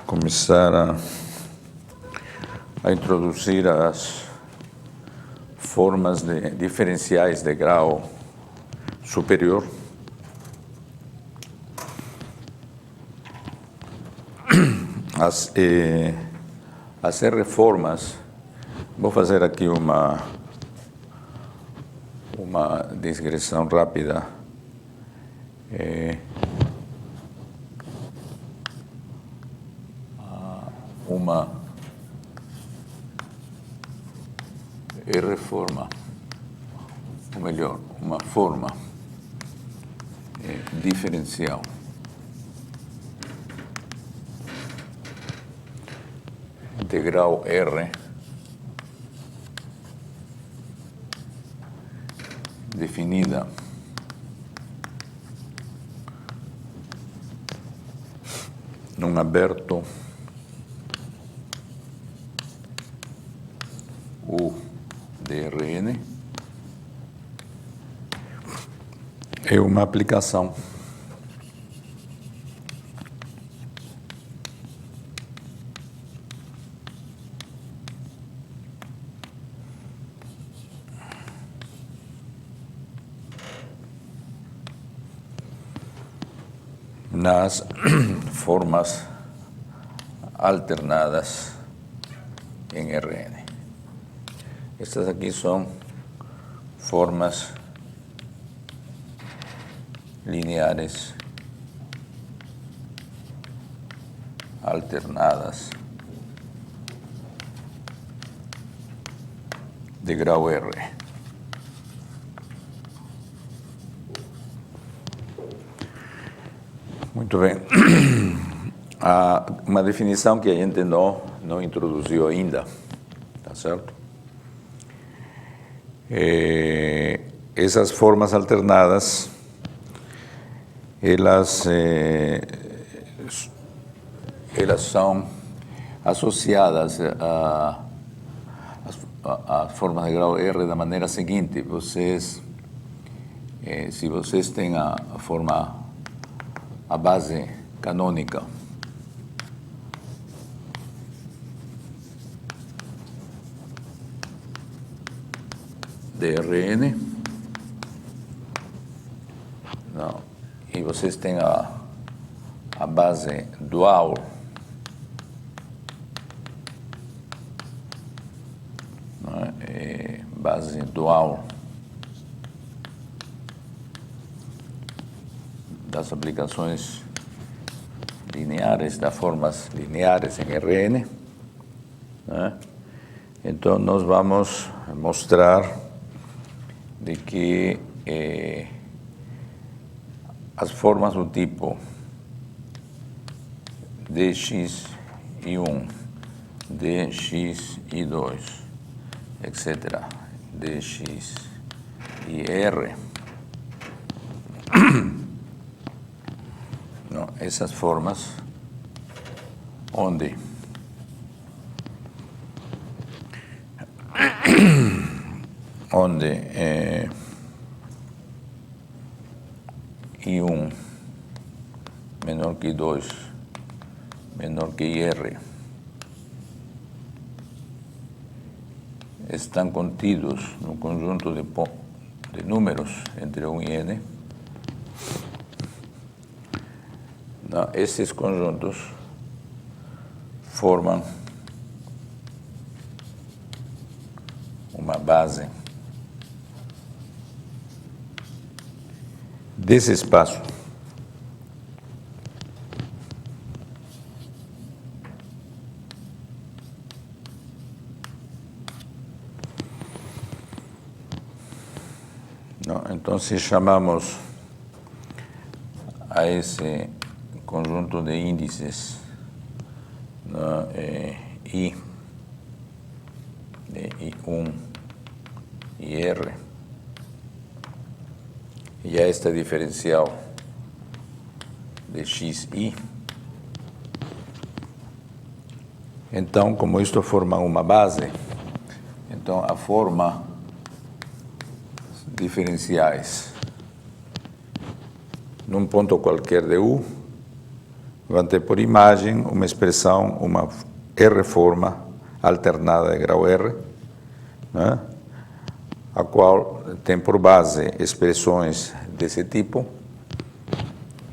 começar a introduzir as formas diferenciais de grau superior. Hacer reformas, vou fazer aqui uma digressão rápida. Uma reforma, ou melhor, uma forma diferencial de grau R definida num aberto U de Rn é uma aplicação nas formas alternadas em Rn. Estas aqui são formas lineares alternadas de grau R. Muito bem. Uma definição que a gente não introduziu ainda, tá certo? Essas formas alternadas, elas são associadas às formas de grau R da maneira seguinte: se vocês têm a base canônica de Rn, e vocês têm a base dual base dual das aplicações lineares, das formas lineares em Rn, então nós vamos mostrar de que as formas do tipo dx(1), dx(2), etc., dx(r), essas formas onde I1 menor que I2 menor que IR estão contidos no conjunto de números entre 1 e n. Esses conjuntos formam uma base desse espaço. Então, se chamamos a esse conjunto de índices I, de I1 e R, e a esta diferencial de xi, então, como isto forma uma base, então a forma diferenciais num ponto qualquer de U vão ter por imagem uma expressão, uma R-forma alternada de grau R, né? A qual tem por base expressões desse tipo,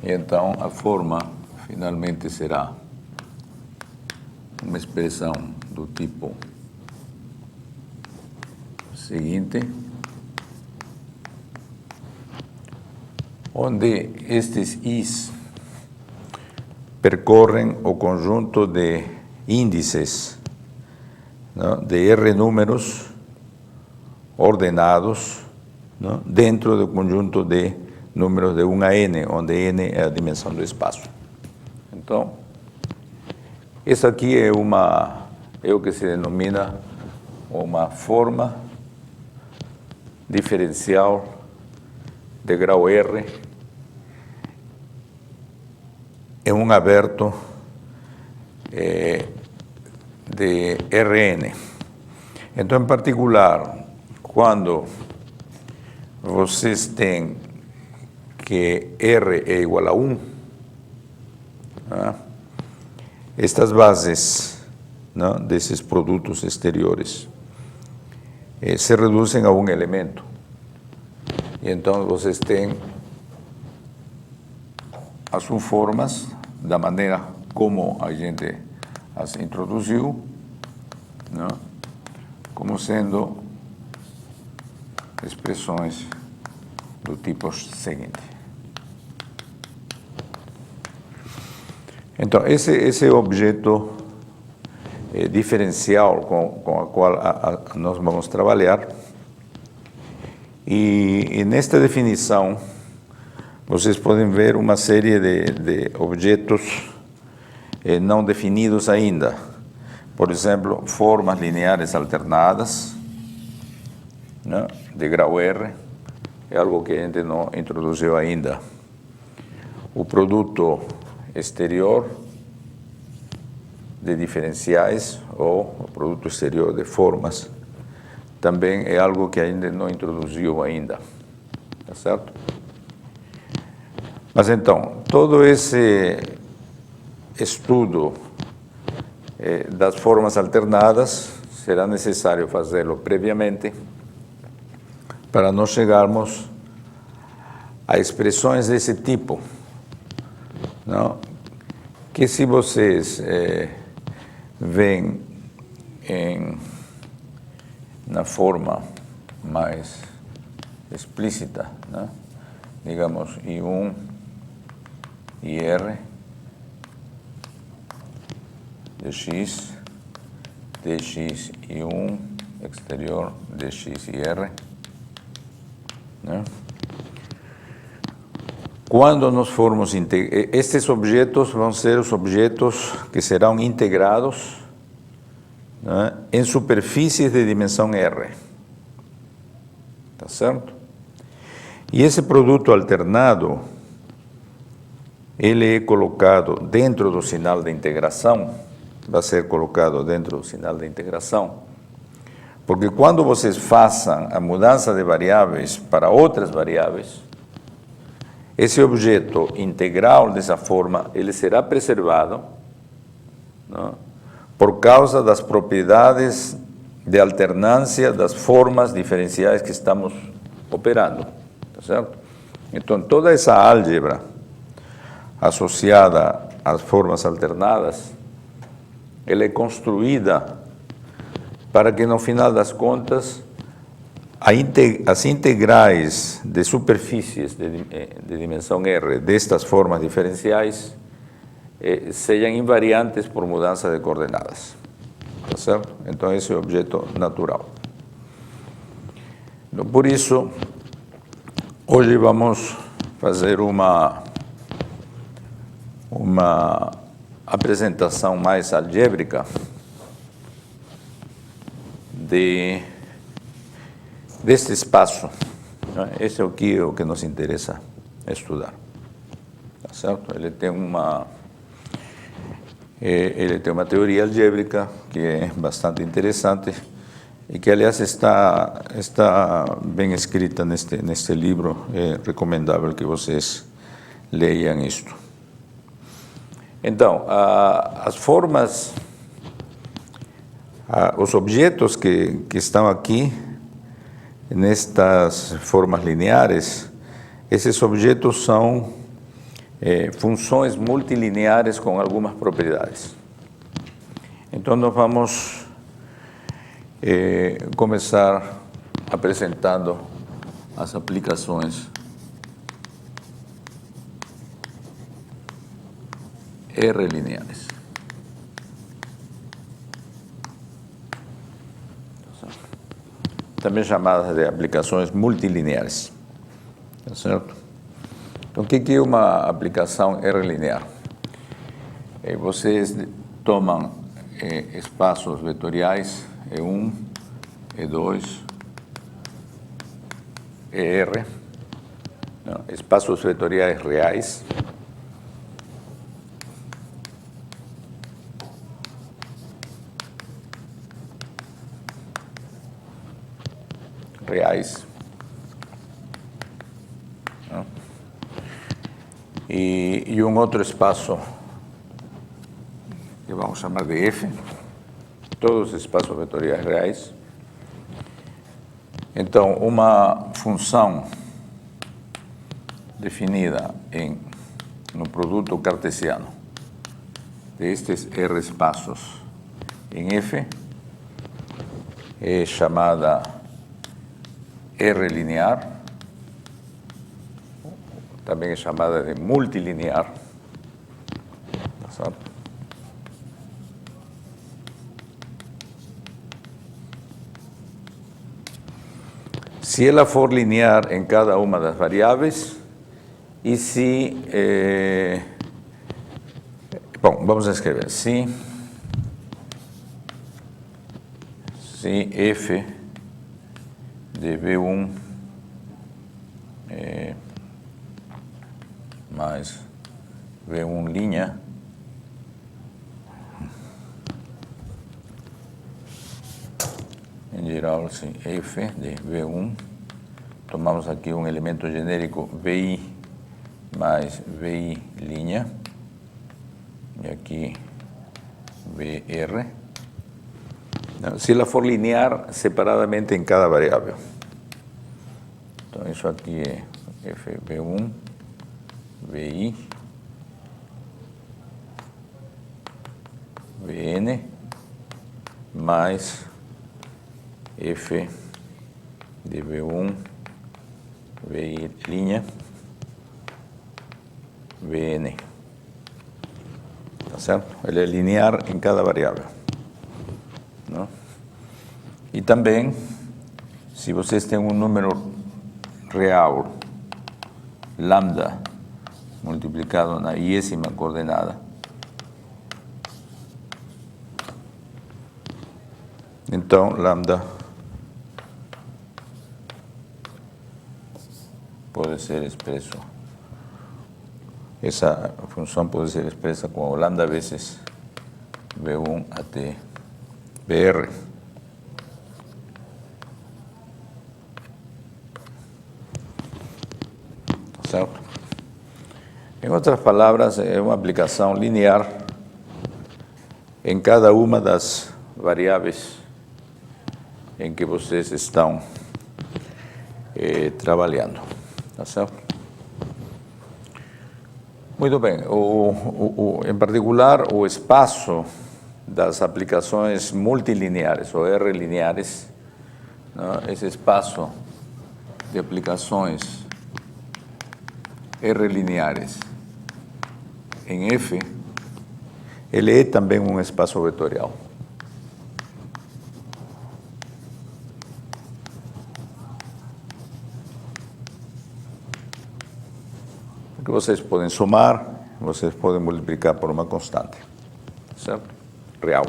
e então a forma finalmente será uma expressão do tipo seguinte, onde estes i's percorrem o conjunto de índices, ¿no?, de R números ordenados, ¿no?, dentro do conjunto de números de 1 a n, onde n é a dimensão do espaço. Então, isso aqui é o que se denomina uma forma diferencial de grau R em um aberto de Rn. Então, em particular, quando vocês têm que R é igual a 1, né, estas bases, né, desses produtos exteriores se reduzem a um elemento. E então vocês têm as subformas da maneira como a gente as introduziu, né, como sendo expressões do tipo seguinte. Então, esse é o objeto diferencial com o qual nós vamos trabalhar. E nesta definição, vocês podem ver uma série de objetos não definidos ainda. Por exemplo, formas lineares alternadas, né, de grau R, é algo que a gente não introduziu ainda. O produto exterior de diferenciais ou o produto exterior de formas também é algo que a gente não introduziu ainda, tá certo? Mas então, todo esse estudo das formas alternadas será necessário fazê-lo previamente para nós chegarmos a expressões desse tipo, não? Que se vocês veem na forma mais explícita, né? Digamos, I1, IR, dx, dx I1, exterior, dx IR, né? Quando nós formos estes objetos vão ser os objetos que serão integrados, né, em superfícies de dimensão R. Tá certo? E esse produto alternado, ele é colocado dentro do sinal de integração, vai ser colocado dentro do sinal de integração, porque quando vocês façam a mudança de variáveis para outras variáveis, esse objeto integral dessa forma, ele será preservado, não? Por causa das propriedades de alternância das formas diferenciais que estamos operando, tá certo? Então, toda essa álgebra associada às formas alternadas, ela é construída para que, no final das contas, as integrais de superfícies de dimensão R destas formas diferenciais sejam invariantes por mudança de coordenadas. Tá certo? Então, esse é o objeto natural. Então, por isso, hoje vamos fazer uma apresentação mais algébrica deste espaço. Esse é o que nos interessa estudar. Tá certo? Ele tem uma teoria algébrica que é bastante interessante e que, aliás, está bem escrita neste livro. É recomendável que vocês leiam isto. Então, as formas, os objetos que estão aqui, nestas formas lineares, esses objetos são funções multilineares com algumas propriedades. Então, nós vamos começar apresentando as aplicações R-lineares. Também chamadas de aplicações multilineares. Tá certo? Então, o que é uma aplicação R-linear? Vocês tomam espaços vetoriais E1, E2, ER, não, espaços vetoriais reais, não? E um outro espaço que vamos chamar de F, todos os espaços vetoriais reais. Então, uma função definida no produto cartesiano destes R espaços em F é chamada R linear, também é chamada de multilinear. Certo? Se ela for linear em cada uma das variáveis e se... bom, vamos escrever. Se f de V1 mais V1 linha em geral, se f de V1, tomamos aqui um elemento genérico VI mais VI linha, e aqui VR. Se ela for linear separadamente em cada variável. Então, isso aqui é FV1, VI, VN, mais F de V1, VI linha, VN. Tá certo? Ele é linear em cada variável. Não? E também, se vocês têm um número real, lambda, multiplicado na iésima coordenada, então lambda pode ser expresso, essa função pode ser expressa como lambda vezes V1 até VR. Certo? Em outras palavras, é uma aplicação linear em cada uma das variáveis em que vocês estão trabalhando. Tá certo? Muito bem. Em particular, o espaço das aplicações multilineares ou R-lineares, esse espaço de aplicações R-lineares em F, ele é também um espaço vetorial. Porque vocês podem somar, vocês podem multiplicar por uma constante, certo? Real.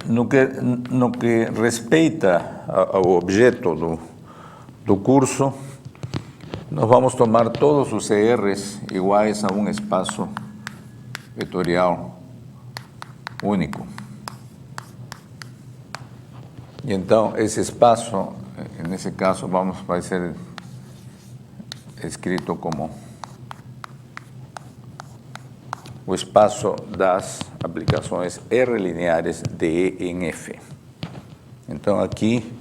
No que respeita ao objeto do curso, nós vamos tomar todos os CRs iguais a um espaço vetorial único. E então, esse espaço, nesse caso, vai ser escrito como o espaço das aplicações R lineares de E em F. Então, aqui,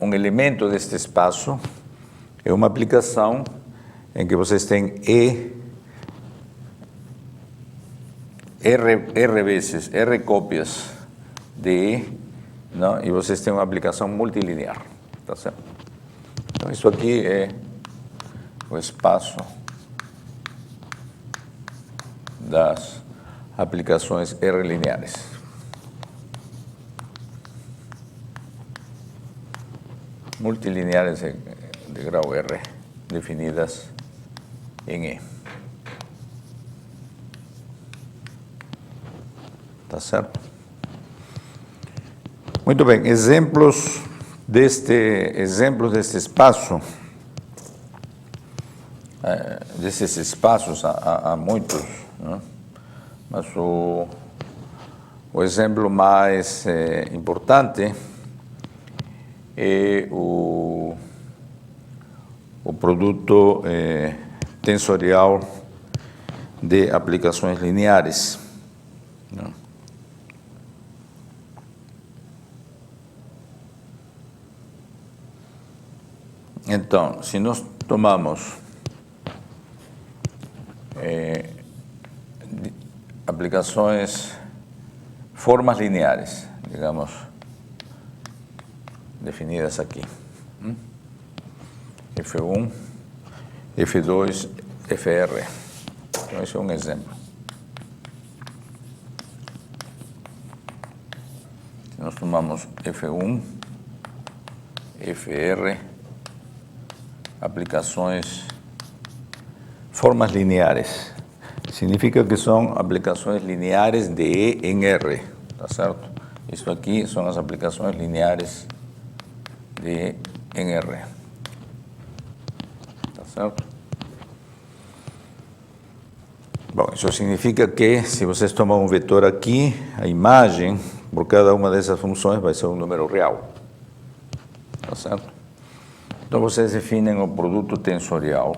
um elemento deste espaço é uma aplicação em que vocês têm R vezes, R cópias de E, não? E vocês têm uma aplicação multilinear, tá certo? Então, isso aqui é o espaço das aplicações R lineares. Multilineares de grau R, definidas em E. Tá certo? Muito bem, exemplos deste espaço, desses espaços há muitos, né? Mas o exemplo mais importante é o produto tensorial de aplicações lineares, né? Então, se nós tomamos aplicações, formas lineares, digamos, definidas aqui, F1, F2, FR. Então, esse é um exemplo. Se nós tomamos F1, FR, aplicações, formas lineares, significa que são aplicações lineares de E em R, tá certo? Isso aqui são as aplicações lineares de E em R, tá certo? Bom, isso significa que se vocês tomam um vetor aqui, a imagem por cada uma dessas funções vai ser um número real, tá certo? Então, vocês definem o produto tensorial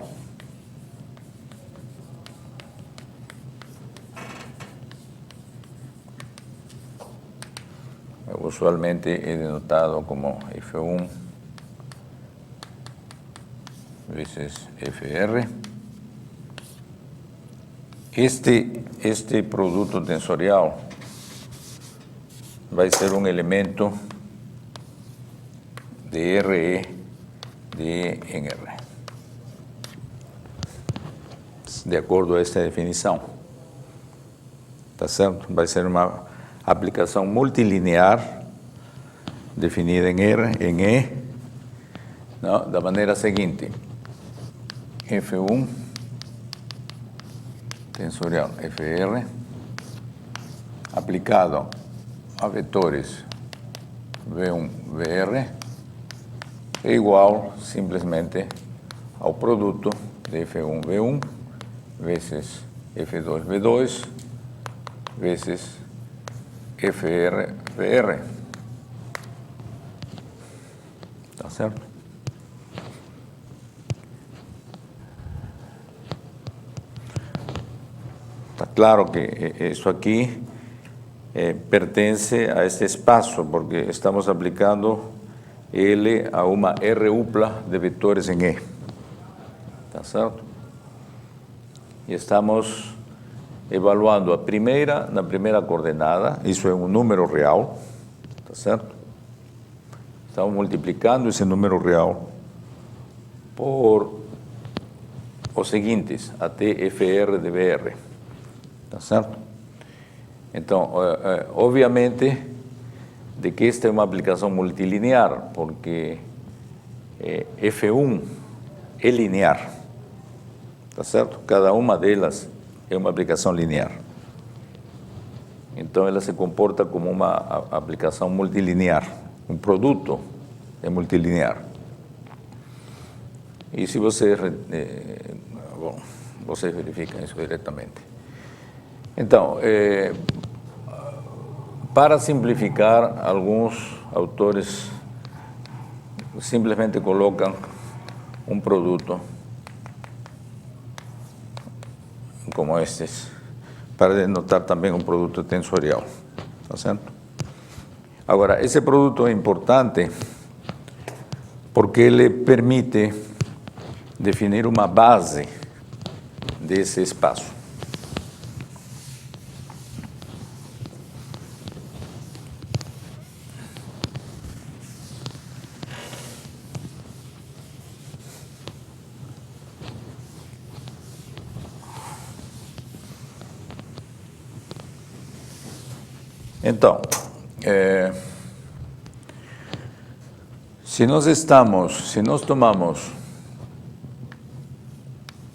usualmente é denotado como F1 vezes FR. Este produto tensorial vai ser um elemento de RE de E em R, de acordo a esta definição, tá certo? Vai ser uma aplicação multilinear definida em R, em E, não? Da maneira seguinte: F1 tensorial FR aplicado a vetores V1, VR é igual simplesmente ao produto de F1, V1 vezes F2, V2 vezes FR, VR. Tá certo? Está claro que isso aqui pertence a este espaço, porque estamos aplicando ele a uma R-upla de vetores em E. Tá certo? E estamos evaluando na primeira coordenada, isso é um número real, tá certo? Estamos multiplicando esse número real por os seguintes, até FR de VR, tá certo? Então, obviamente, de que esta é uma aplicação multilinear, porque F1 é linear, tá certo? Cada uma delas é uma aplicação linear. Então, ela se comporta como uma aplicação multilinear. Um produto é multilinear. E se vocês verificam isso diretamente. Então, para simplificar, alguns autores simplesmente colocam um produto como estes, para denotar também um produto tensorial, tá certo? Agora, esse produto é importante porque ele permite definir uma base desse espaço. Então, se nós tomamos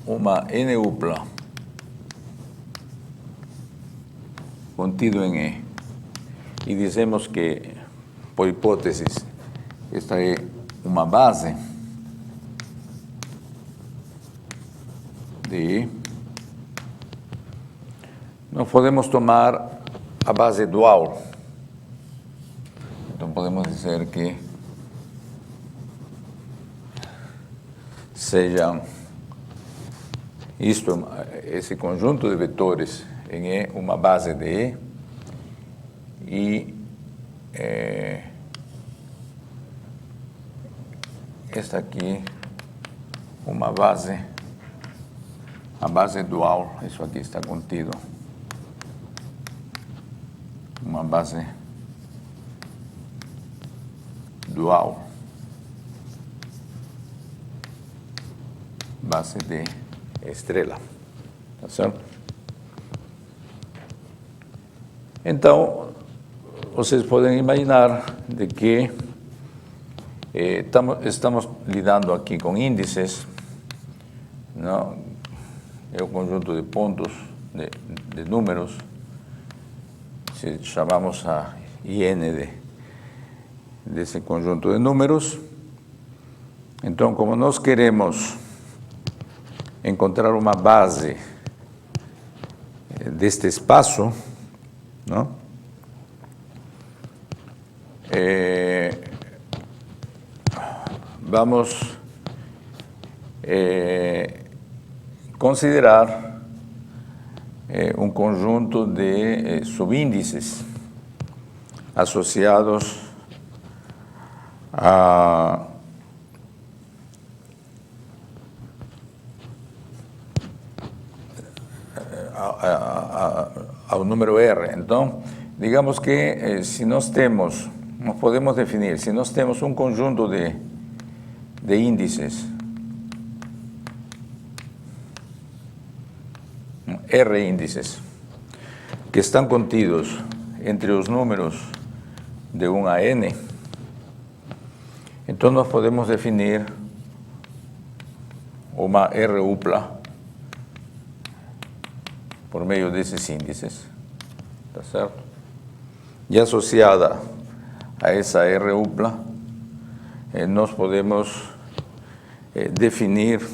uma N-upla contido em E e dizemos que, por hipótese, esta é uma base de E, nós podemos tomar a base dual. Então podemos dizer que sejam esse conjunto de vetores em E uma base de E e esta aqui uma base, a base dual, isso aqui está contido, uma base dual, base de estrela, tá certo? Então, vocês podem imaginar de que estamos lidando aqui com índices, não? É um conjunto de pontos, de números, se chamamos a IN desse conjunto de números. Então, como nós queremos encontrar uma base deste espaço, não? Vamos considerar um conjunto de subíndices associados ao número R. Então, digamos que se nós podemos definir, se nós temos um conjunto de índices, R índices, que estão contidos entre os números de 1 a N, então nós podemos definir uma R-upla por meio desses índices, tá certo? E associada a essa R-upla, nós podemos definir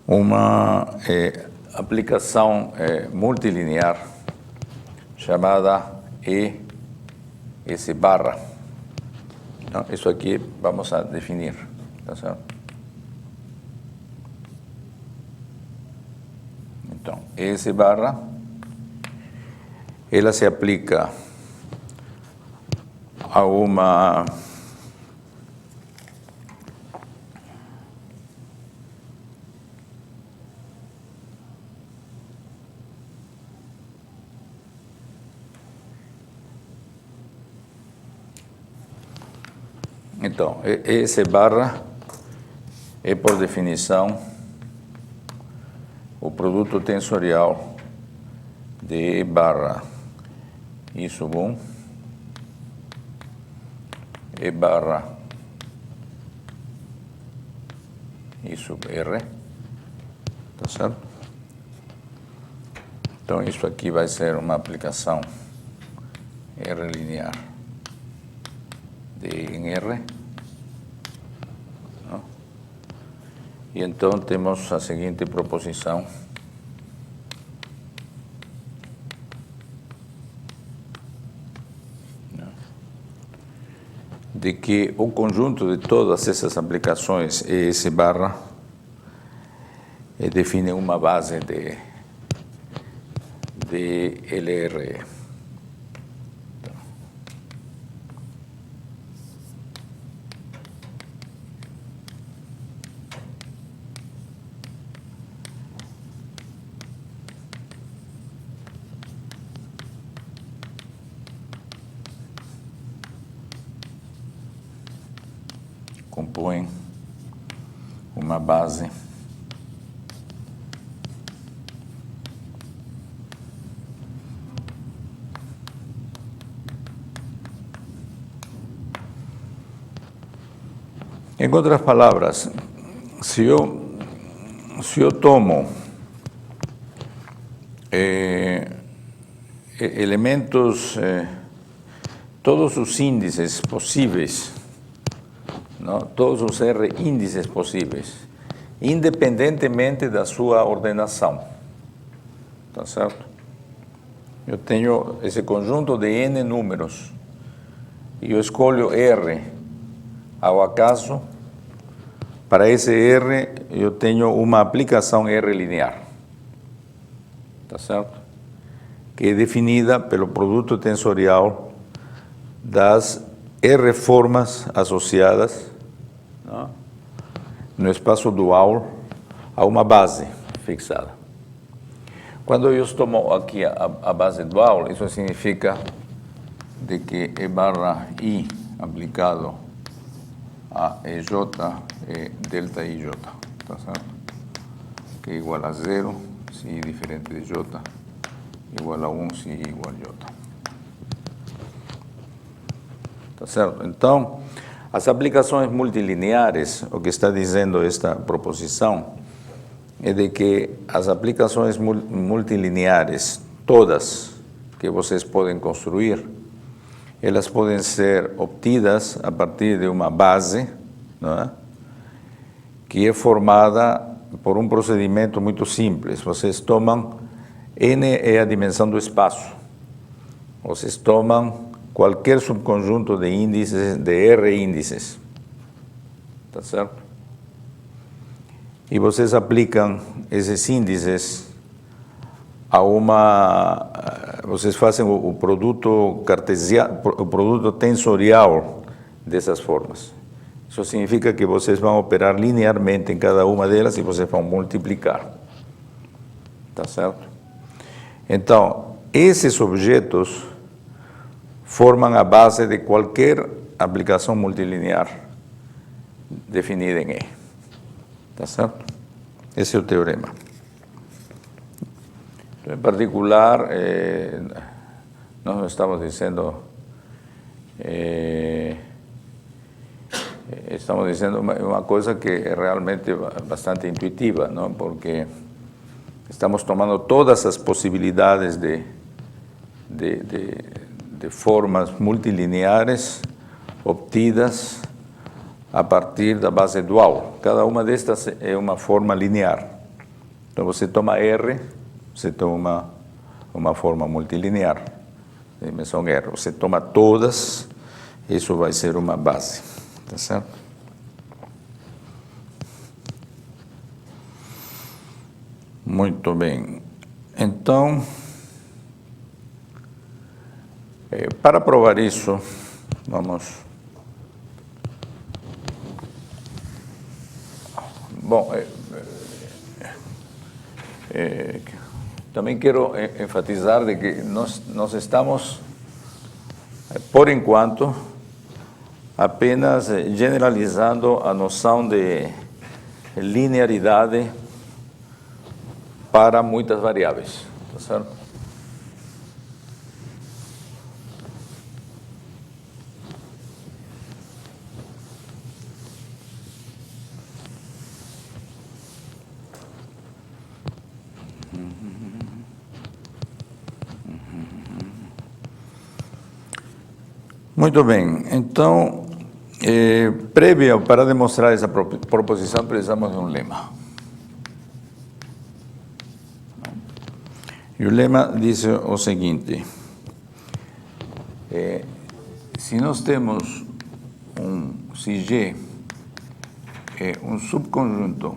uma aplicação multilinear chamada ES barra. Então, isso aqui vamos a definir, tá certo? Então, ES barra, ela se aplica a uma Então, esse barra é, por definição, o produto tensorial de E barra I sub 1, E barra I sub R, tá certo? Então, isso aqui vai ser uma aplicação R linear de E em R. Não? E então temos a seguinte proposição. de que o conjunto de todas essas aplicações ES barra define uma base de LRE. Compõem uma base em outras palavras, se eu tomo elementos, todos os índices possíveis, não? Todos os R índices possíveis, independentemente da sua ordenação, tá certo? Eu tenho esse conjunto de N números e eu escolho R ao acaso. Para esse R eu tenho uma aplicação R linear, tá certo? Que é definida pelo produto tensorial das R formas associadas, não? No espaço dual a uma base fixada. Quando eu tomo aqui a base dual, isso significa de que E barra I aplicado a EJ é delta IJ, tá certo? Que é igual a 0 se I diferente de J, igual a 1 se I igual a J. Tá certo? Então, as aplicações multilineares, o que está dizendo esta proposição, é de que as aplicações multilineares, todas que vocês podem construir, elas podem ser obtidas a partir de uma base, não é? Que é formada por um procedimento muito simples. Vocês tomam, N é a dimensão do espaço. Vocês tomam qualquer subconjunto de índices, de R índices, tá certo? E vocês aplicam esses índices a uma, vocês fazem o produto cartesiano, o produto tensorial dessas formas. Isso significa que vocês vão operar linearmente em cada uma delas e vocês vão multiplicar, tá certo? Então, esses objetos formam a base de qualquer aplicação multilinear definida em E. Tá certo? Esse é o teorema. Em particular, nós estamos dizendo uma coisa que é realmente bastante intuitiva, não? Porque estamos tomando todas as possibilidades de formas multilineares obtidas a partir da base dual. Cada uma destas é uma forma linear. Então você toma R, você toma uma forma multilinear, de dimensão R. Você toma todas, isso vai ser uma base, tá certo? Muito bem. Então, para provar isso, vamos... Bom, também quero enfatizar de que nós estamos, por enquanto, apenas generalizando a noção de linearidade para muitas variáveis, tá certo? Muito bem, então, prévio para demonstrar essa proposição, precisamos de um lema. E o lema diz o seguinte: se nós temos se G é um subconjunto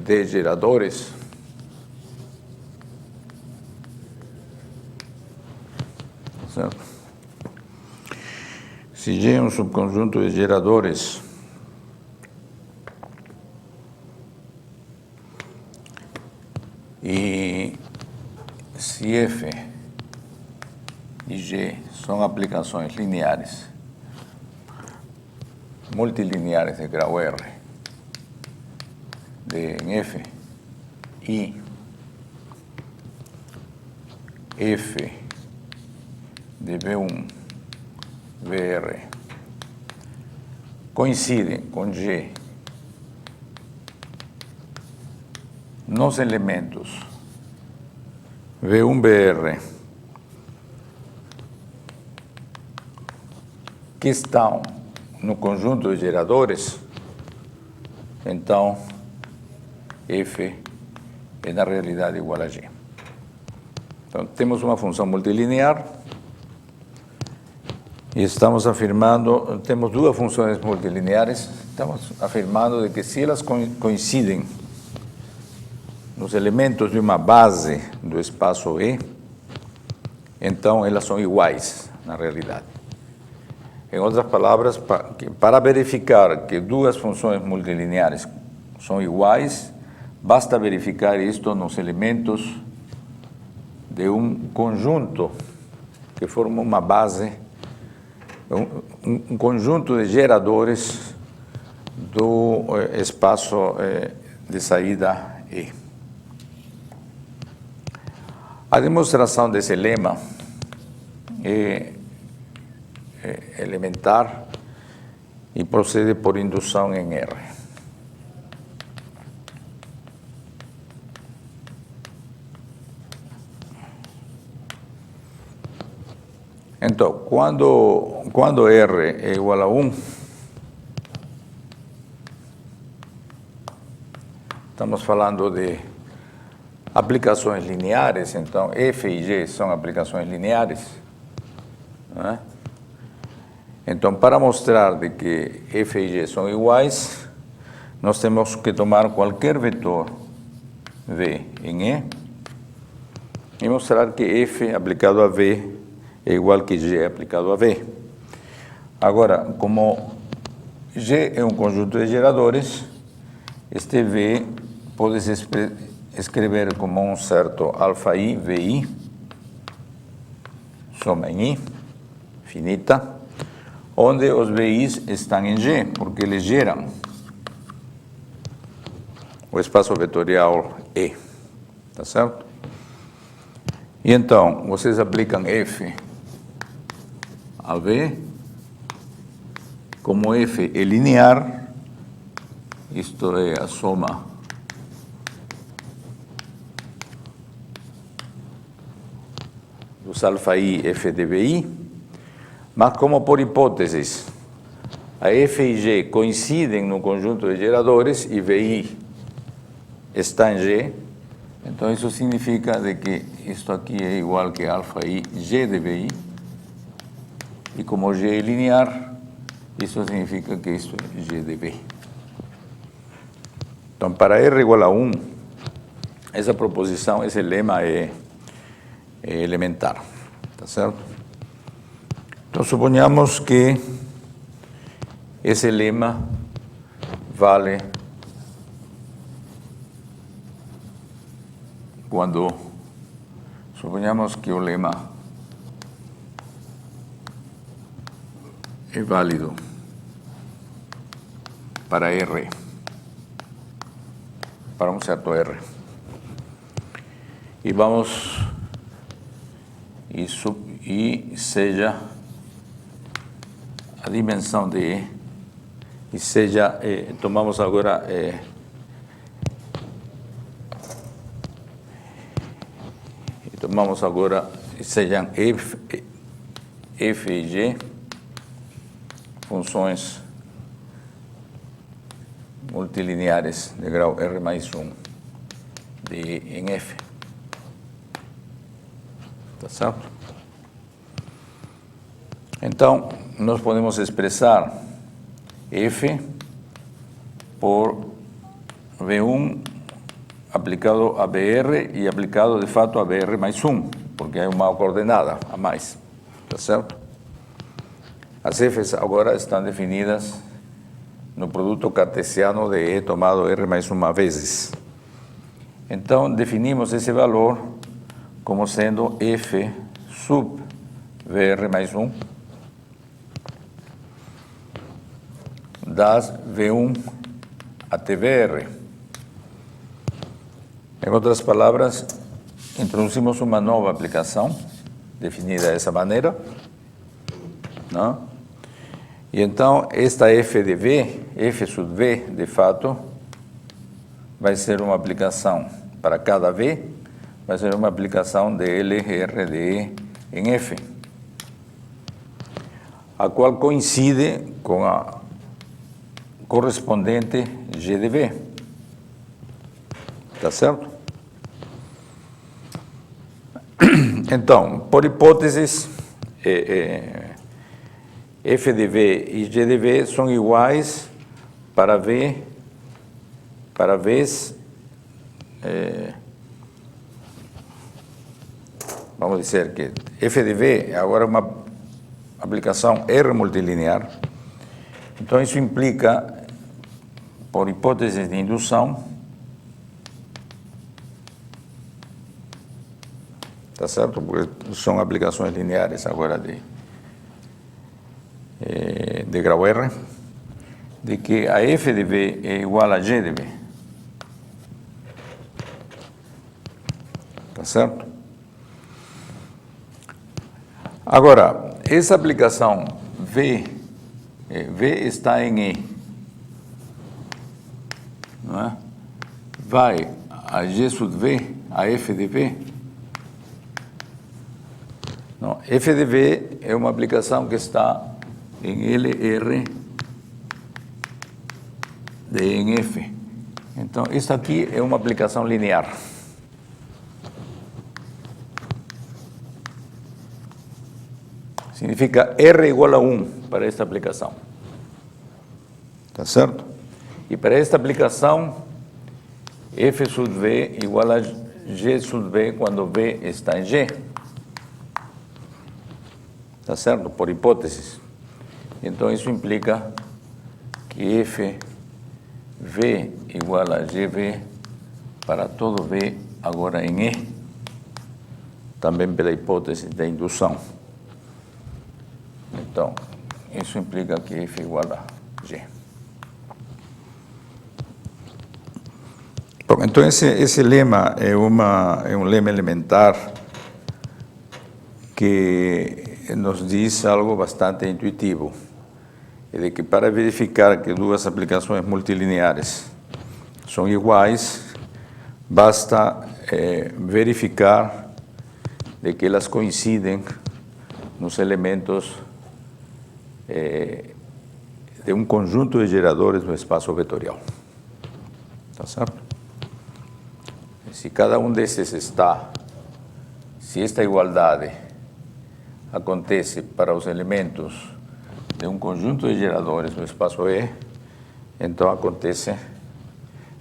de geradores, certo? Se G é um subconjunto de geradores, e se F e G são aplicações lineares, multilineares de grau R, em F, e F de V1, VR, coincidem com G nos elementos V1, VR, que estão no conjunto de geradores, então F é na realidade igual a G. Então, temos uma função multilinear e estamos afirmando, temos duas funções multilineares, estamos afirmando de que se elas coincidem nos elementos de uma base do espaço E, então elas são iguais na realidade. Em outras palavras, para verificar que duas funções multilineares são iguais, basta verificar isto nos elementos de um conjunto que forma uma base, um conjunto de geradores do espaço de saída E. A demonstração desse lema é elementar e procede por indução em R. Então, quando R é igual a 1, estamos falando de aplicações lineares, então F e G são aplicações lineares, né? Então, para mostrar de que F e G são iguais, nós temos que tomar qualquer vetor V em E e mostrar que F aplicado a V é igual que G aplicado a V. Agora, como G é um conjunto de geradores, este V pode se escrever como um certo alfa I, VI, soma em I, finita, onde os VIs estão em G, porque eles geram o espaço vetorial E, tá certo? E então, vocês aplicam F a V, como F é linear, isto é a soma dos alfa I, F de VI, mas como por hipóteses, a F e G coincidem no conjunto de geradores e VI está em G, então isso significa de que isto aqui é igual que alfa I, G de VI, e como G é linear, isso significa que isto é G de V. Então, para R igual a 1, essa proposição, esse lema é elementar, tá certo? Então, suponhamos que esse lema vale quando, suponhamos que o lema é válido para R, para um certo R. E vamos, e seja a dimensão de E, e seja, tomamos agora sejam F e G, funções multilineares de grau R mais 1 de E em F. Tá certo? Então, nós podemos expressar F por V1 aplicado a BR e aplicado de fato a BR mais 1, porque é uma coordenada a mais, tá certo? As Fs agora estão definidas no produto cartesiano de E tomado R mais 1 vezes. Então, definimos esse valor como sendo F sub VR mais 1 das V1 até VR. Em outras palavras, introduzimos uma nova aplicação, definida dessa maneira, não? E então, esta F de V, F sub V, de fato, vai ser uma aplicação para cada V, vai ser uma aplicação de LR de E em F, a qual coincide com a correspondente G de V. Tá certo? Então, por hipóteses, F de V e G de V são iguais para V, para Vs, vamos dizer que F de V agora é uma aplicação R multilinear. Então, isso implica, por hipóteses de indução, tá certo? Porque são aplicações lineares agora de grau R, de que a F de V é igual a G de V. Tá certo? Agora, essa aplicação V está em E, não é? Vai a G sub V, a F de V. Não, F de V é uma aplicação que está em LR de E em F. Então, isso aqui é uma aplicação linear. Significa R igual a 1 para esta aplicação. Tá certo? E para esta aplicação, F sub V igual a G sub V quando V está em G. Tá certo? Por hipóteses. Então, isso implica que F V igual a GV para todo V agora em E, também pela hipótese da indução. Então, isso implica que F igual a G. Bom, então, esse lema é um lema elementar que nos diz algo bastante intuitivo, é de que para verificar que duas aplicações multilineares são iguais, basta verificar de que elas coincidem nos elementos de um conjunto de geradores no espaço vetorial. Tá certo? Se cada um desses está, se esta igualdade acontece para os elementos de um conjunto de geradores no espaço E, então acontece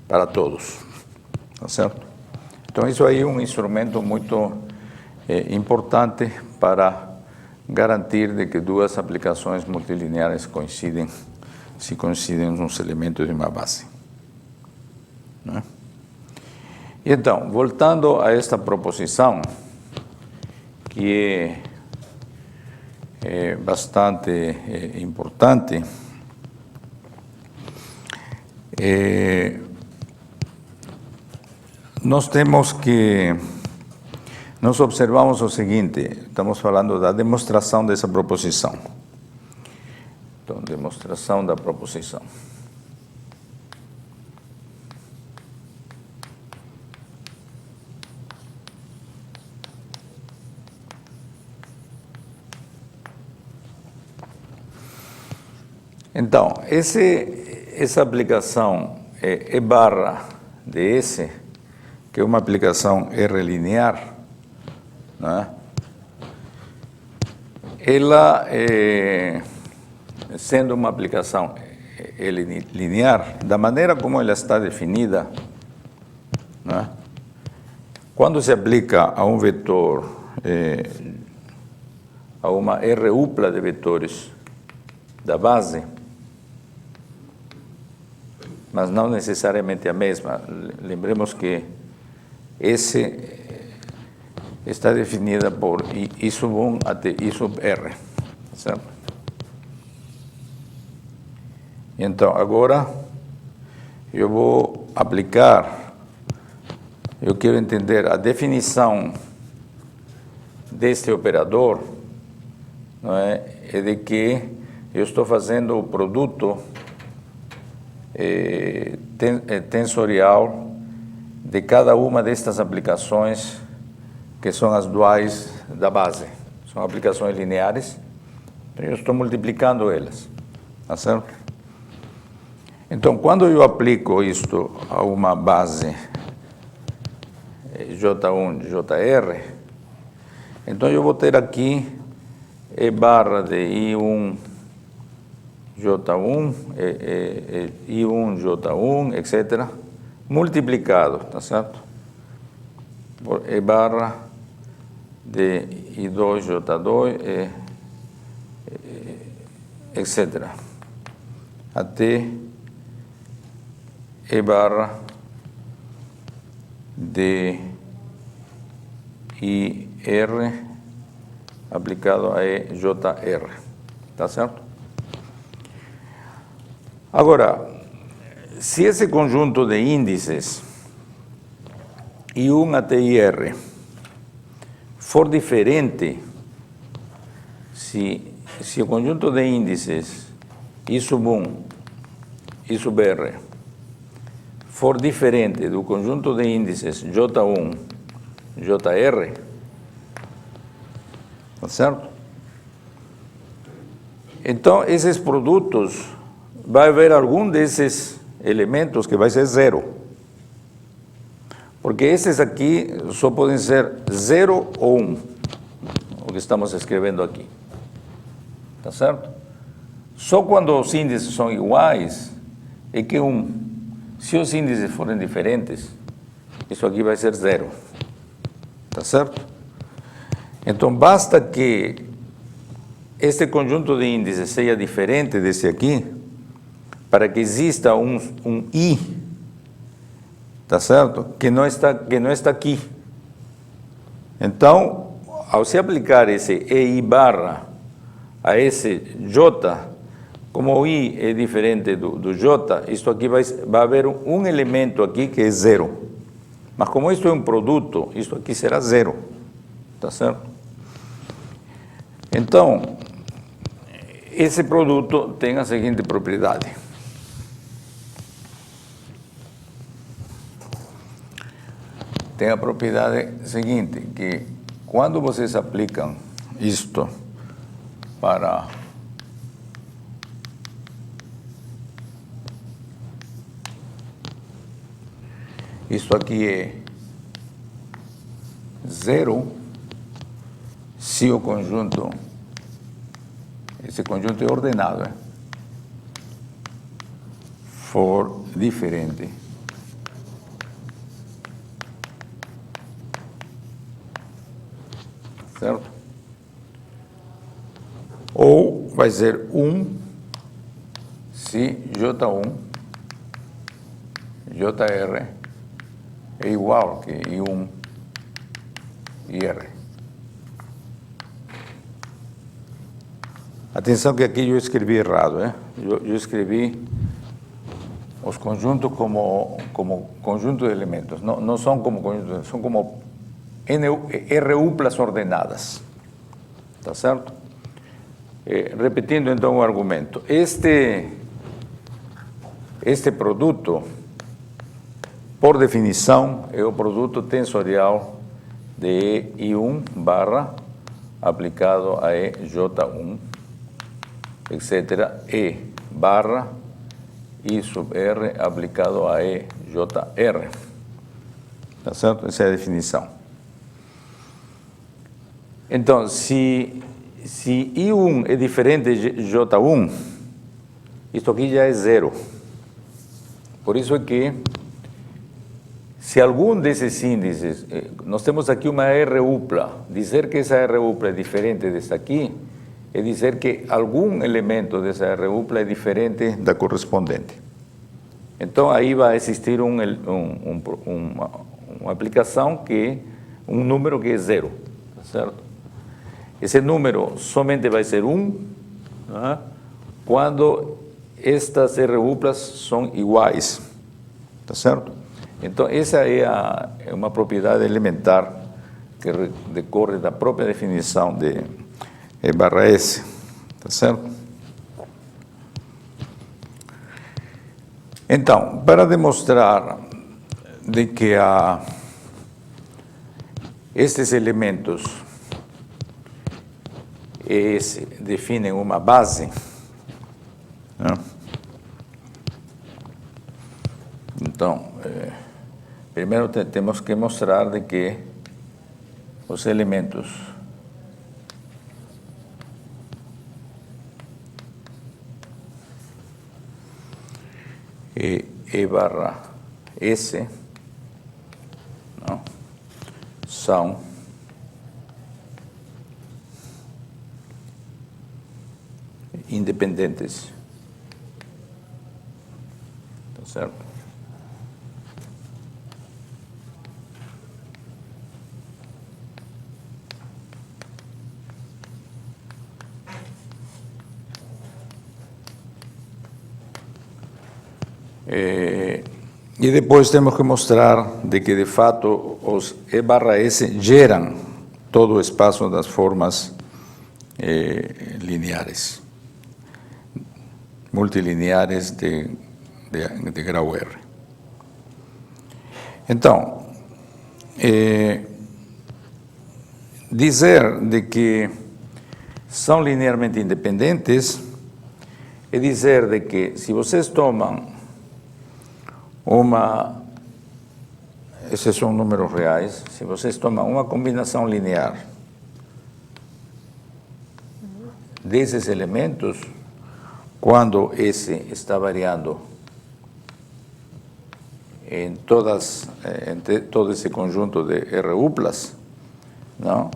para todos. Tá certo? Então, isso aí é um instrumento muito importante para garantir de que duas aplicações multilineares coincidem, se coincidem nos elementos de uma base. Né? Então, voltando a esta proposição, que é bastante importante, nós observamos o seguinte, estamos falando da demonstração dessa proposição. Então, demonstração da proposição. Então, essa aplicação E barra de S, que é uma aplicação R linear, né? ela, sendo uma aplicação linear, da maneira como ela está definida, né? Quando se aplica a um vetor, a uma R-upla de vetores da base, mas não necessariamente a mesma. Lembremos que S está definida por I sub 1 até I sub R, certo? Então, agora, eu vou aplicar, eu quero entender a definição deste operador, não é? É de que eu estou fazendo o produto tensorial de cada uma destas aplicações que são as duais da base. São aplicações lineares, então eu estou multiplicando elas, tá certo? Então, quando eu aplico isto a uma base J1, JR, então eu vou ter aqui E barra de I1, J1, I1, J1, etc., multiplicado, tá certo? Por E barra de I2, J2, etc., até E barra de IR aplicado a EJR, tá certo? Agora, se esse conjunto de índices I1 até IR for diferente, se o conjunto de índices I sub 1, I sub R, for diferente do conjunto de índices J1, JR, tá certo? Então, esses produtos, vai haver algum desses elementos que vai ser zero. Porque esses aqui só podem ser 0 ou 1, o que estamos escrevendo aqui. Tá certo? Só quando os índices são iguais é que 1. Se os índices forem diferentes, isso aqui vai ser 0. Tá certo? Então, basta que este conjunto de índices seja diferente desse aqui, para que exista um I, tá certo? Que não está aqui. Então, ao se aplicar esse EI barra a esse J, como o I é diferente do J, isto aqui vai haver um elemento aqui que é 0. Mas como isto é um produto, isto aqui será 0. Tá certo? Então, esse produto tem a seguinte propriedade. Tem a propriedade seguinte, que quando vocês aplicam isto para isto aqui é 0 se o conjunto, esse conjunto é ordenado, for diferente certo? Ou vai ser 1 se J1, JR é igual que I1, IR. Atenção que aqui eu escrevi errado, eu escrevi os conjuntos como conjunto de elementos, não são como conjuntos, são como R-uplas ordenadas, tá certo? Repetindo então o argumento, este produto, por definição, é o produto tensorial de I1 barra aplicado a EJ1, etc., E barra I sub R aplicado a EJR. Tá certo? Essa é a definição. Então, se se I1 é diferente de J1, isto aqui já é zero. Por isso é que, se algum desses índices, nós temos aqui uma R upla, dizer que essa R upla é diferente desta aqui, é dizer que algum elemento dessa R upla é diferente da correspondente. Então, aí vai existir uma aplicação que um número que é zero, tá certo? Esse número somente vai ser 1, né, quando estas R uplas são iguais, tá certo? Então, essa é uma propriedade elementar que decorre da própria definição de E barra S, tá certo? Então, para demonstrar de que estes elementos ES definem uma base, né? Então, primeiro temos que mostrar de que os elementos E barra S, não, são independentes, tá certo? E depois temos que mostrar de que, de fato, os E barra S geram todo o espaço das formas lineares, multilineares de grau R. Então, dizer de que são linearmente independentes é dizer de que, se vocês tomam esses são números reais, se vocês tomam uma combinação linear desses elementos, quando S está variando em todo esse conjunto de R uplas, não?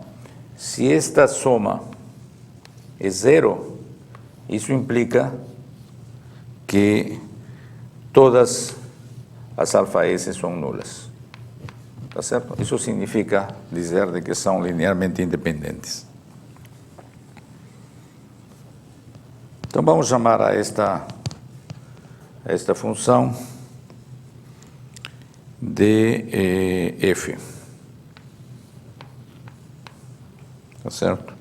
Se esta soma é zero, isso implica que todas as alfa S são nulas, tá certo? Isso significa dizer de que são linearmente independentes. Então vamos chamar a esta função de f, tá certo?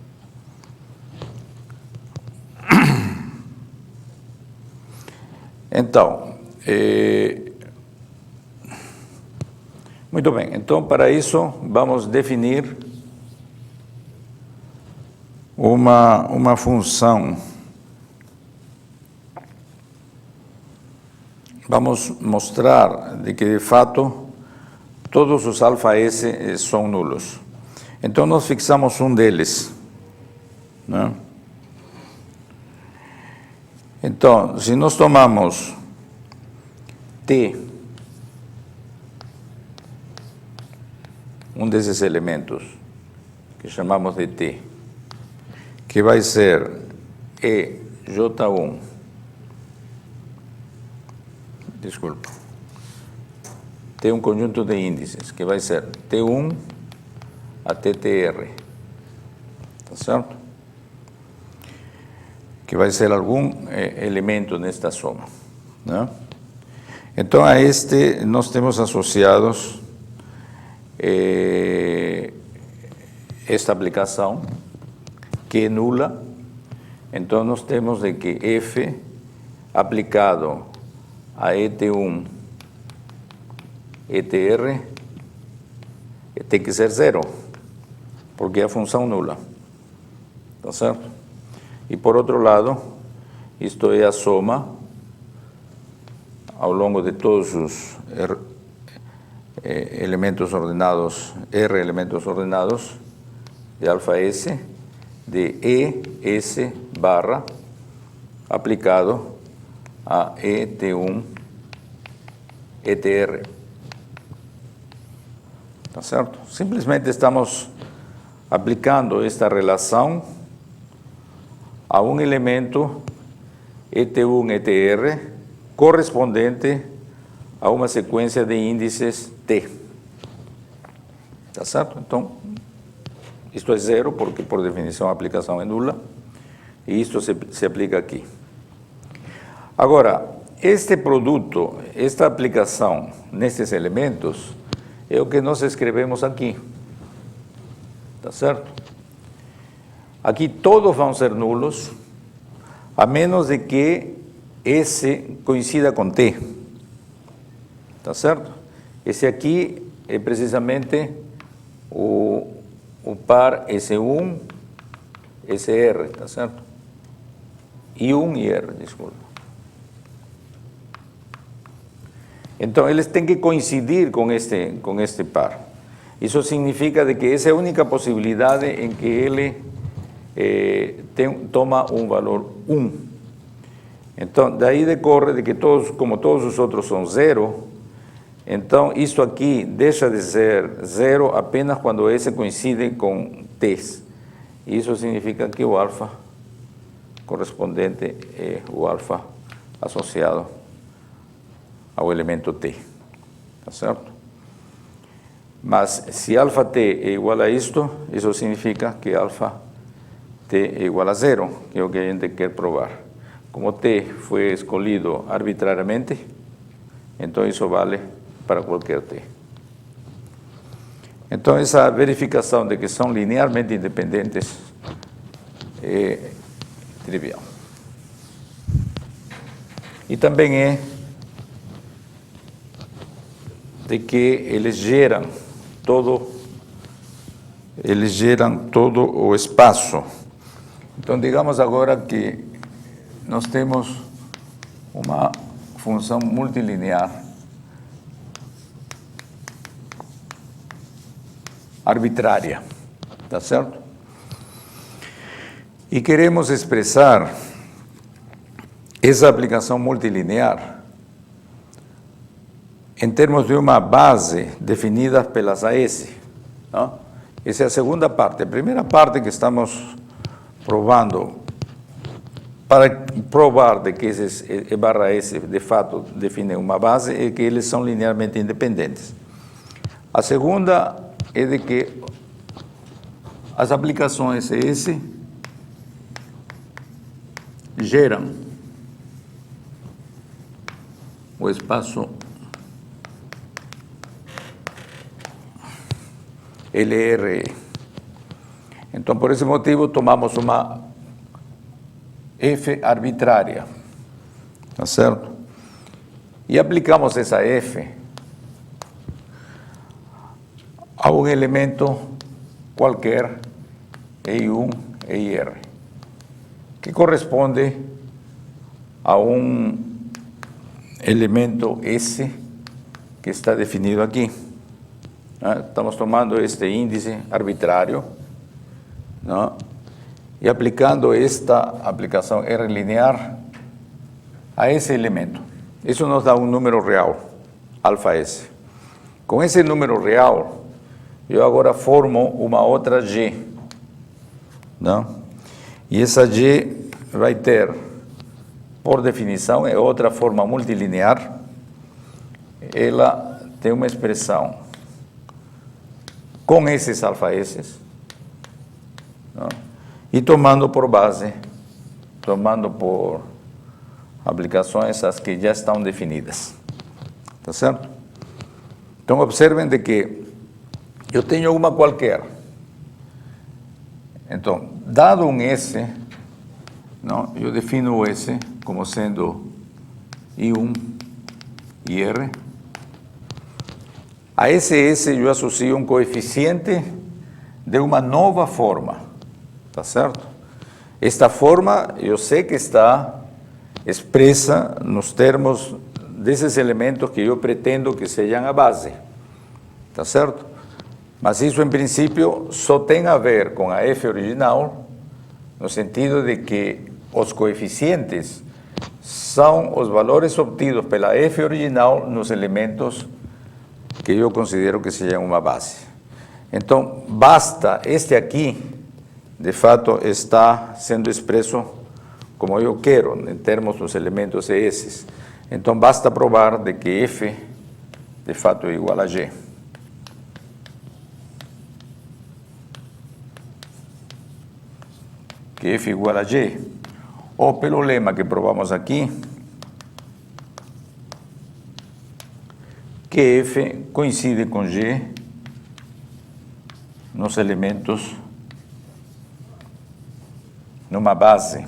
Então, muito bem, então para isso vamos definir uma função. Vamos mostrar de que, de fato, todos os alfa S são nulos. Então nós fixamos um deles, né? Então, se nós tomamos T, um desses elementos que chamamos de T, que vai ser EJ1, desculpa, tem um conjunto de índices que vai ser T1 até TR, tá certo? Que vai ser algum elemento nesta soma, né? Então, a este nós temos associados esta aplicação, que é nula. Então, nós temos de que F aplicado a ET1, ETR, tem que ser zero, porque é a função nula, tá certo? E, por outro lado, isto é a soma ao longo de todos os elementos ordenados, R elementos ordenados de alfa S, de ES barra aplicado a ET1 ETR. ¿Está cierto? Simplesmente estamos aplicando esta relação a um elemento ET1 ETR correspondente a uma sequência de índices T. ¿Está certo? Então, isto é zero, porque por definição a aplicação é nula, e isto se aplica aqui. Agora, este produto, esta aplicação nestes elementos, é o que nós escrevemos aqui. Tá certo? Aqui todos vão ser nulos, a menos de que S coincida com T. Tá certo? Esse aqui é precisamente o par S1, SR, tá certo? I1 e R, desculpa. Então, eles têm que coincidir com este par. Isso significa de que essa é a única possibilidade em que ele toma um valor 1. Então, daí decorre de que como todos os outros são zero, então isso aqui deixa de ser zero apenas quando S coincide com T. Isso significa que o alfa correspondente é o alfa associado ao elemento T. Tá certo? Mas se alfa T é igual a isto, isso significa que alfa T é igual a zero, que é o que a gente quer provar. Como T foi escolhido arbitrariamente, então isso vale para qualquer T. Então, essa verificação de que são linearmente independentes é trivial. E também é de que eles geram todo o espaço. Então, digamos agora que nós temos uma função multilinear arbitrária, tá certo? E queremos expressar essa aplicação multilinear em termos de uma base definida pelas AS. Não? Essa é a segunda parte. A primeira parte que estamos provando, para provar de que esses E barra S de fato definem uma base, é que eles são linearmente independentes. A segunda é de que as aplicações S geram o espaço LRE. Então, por esse motivo, tomamos uma F arbitrária, tá certo? E aplicamos essa F a um elemento qualquer, EI1, EIR, que corresponde a um elemento S que está definido aqui. Estamos tomando este índice arbitrário, não? E aplicando esta aplicação R linear a esse elemento. Isso nos dá um número real, alfa S. Com esse número real, eu agora formo uma outra G, não? E essa G vai ter, por definição, é outra forma multilinear. Ela tem uma expressão com esses alfa S, não? E tomando por base, tomando por aplicações as que já estão definidas. Tá certo? Então, observem de que eu tenho uma qualquer. Então, dado um S, não, eu defino o S como sendo I1 e R. A esse S eu associo um coeficiente de uma nova forma, tá certo? Esta forma eu sei que está expressa nos termos desses elementos que eu pretendo que sejam a base, tá certo? Mas isso, em princípio, só tem a ver com a F original no sentido de que os coeficientes são os valores obtidos pela F original nos elementos que eu considero que sejam uma base. Então, basta este aqui, de fato, está sendo expresso como eu quero, em termos dos elementos esses. Então, basta provar de que F, de fato, é igual a G. Que F é igual a G. Ou pelo lema que provamos aqui, que F coincide com G nos elementos numa base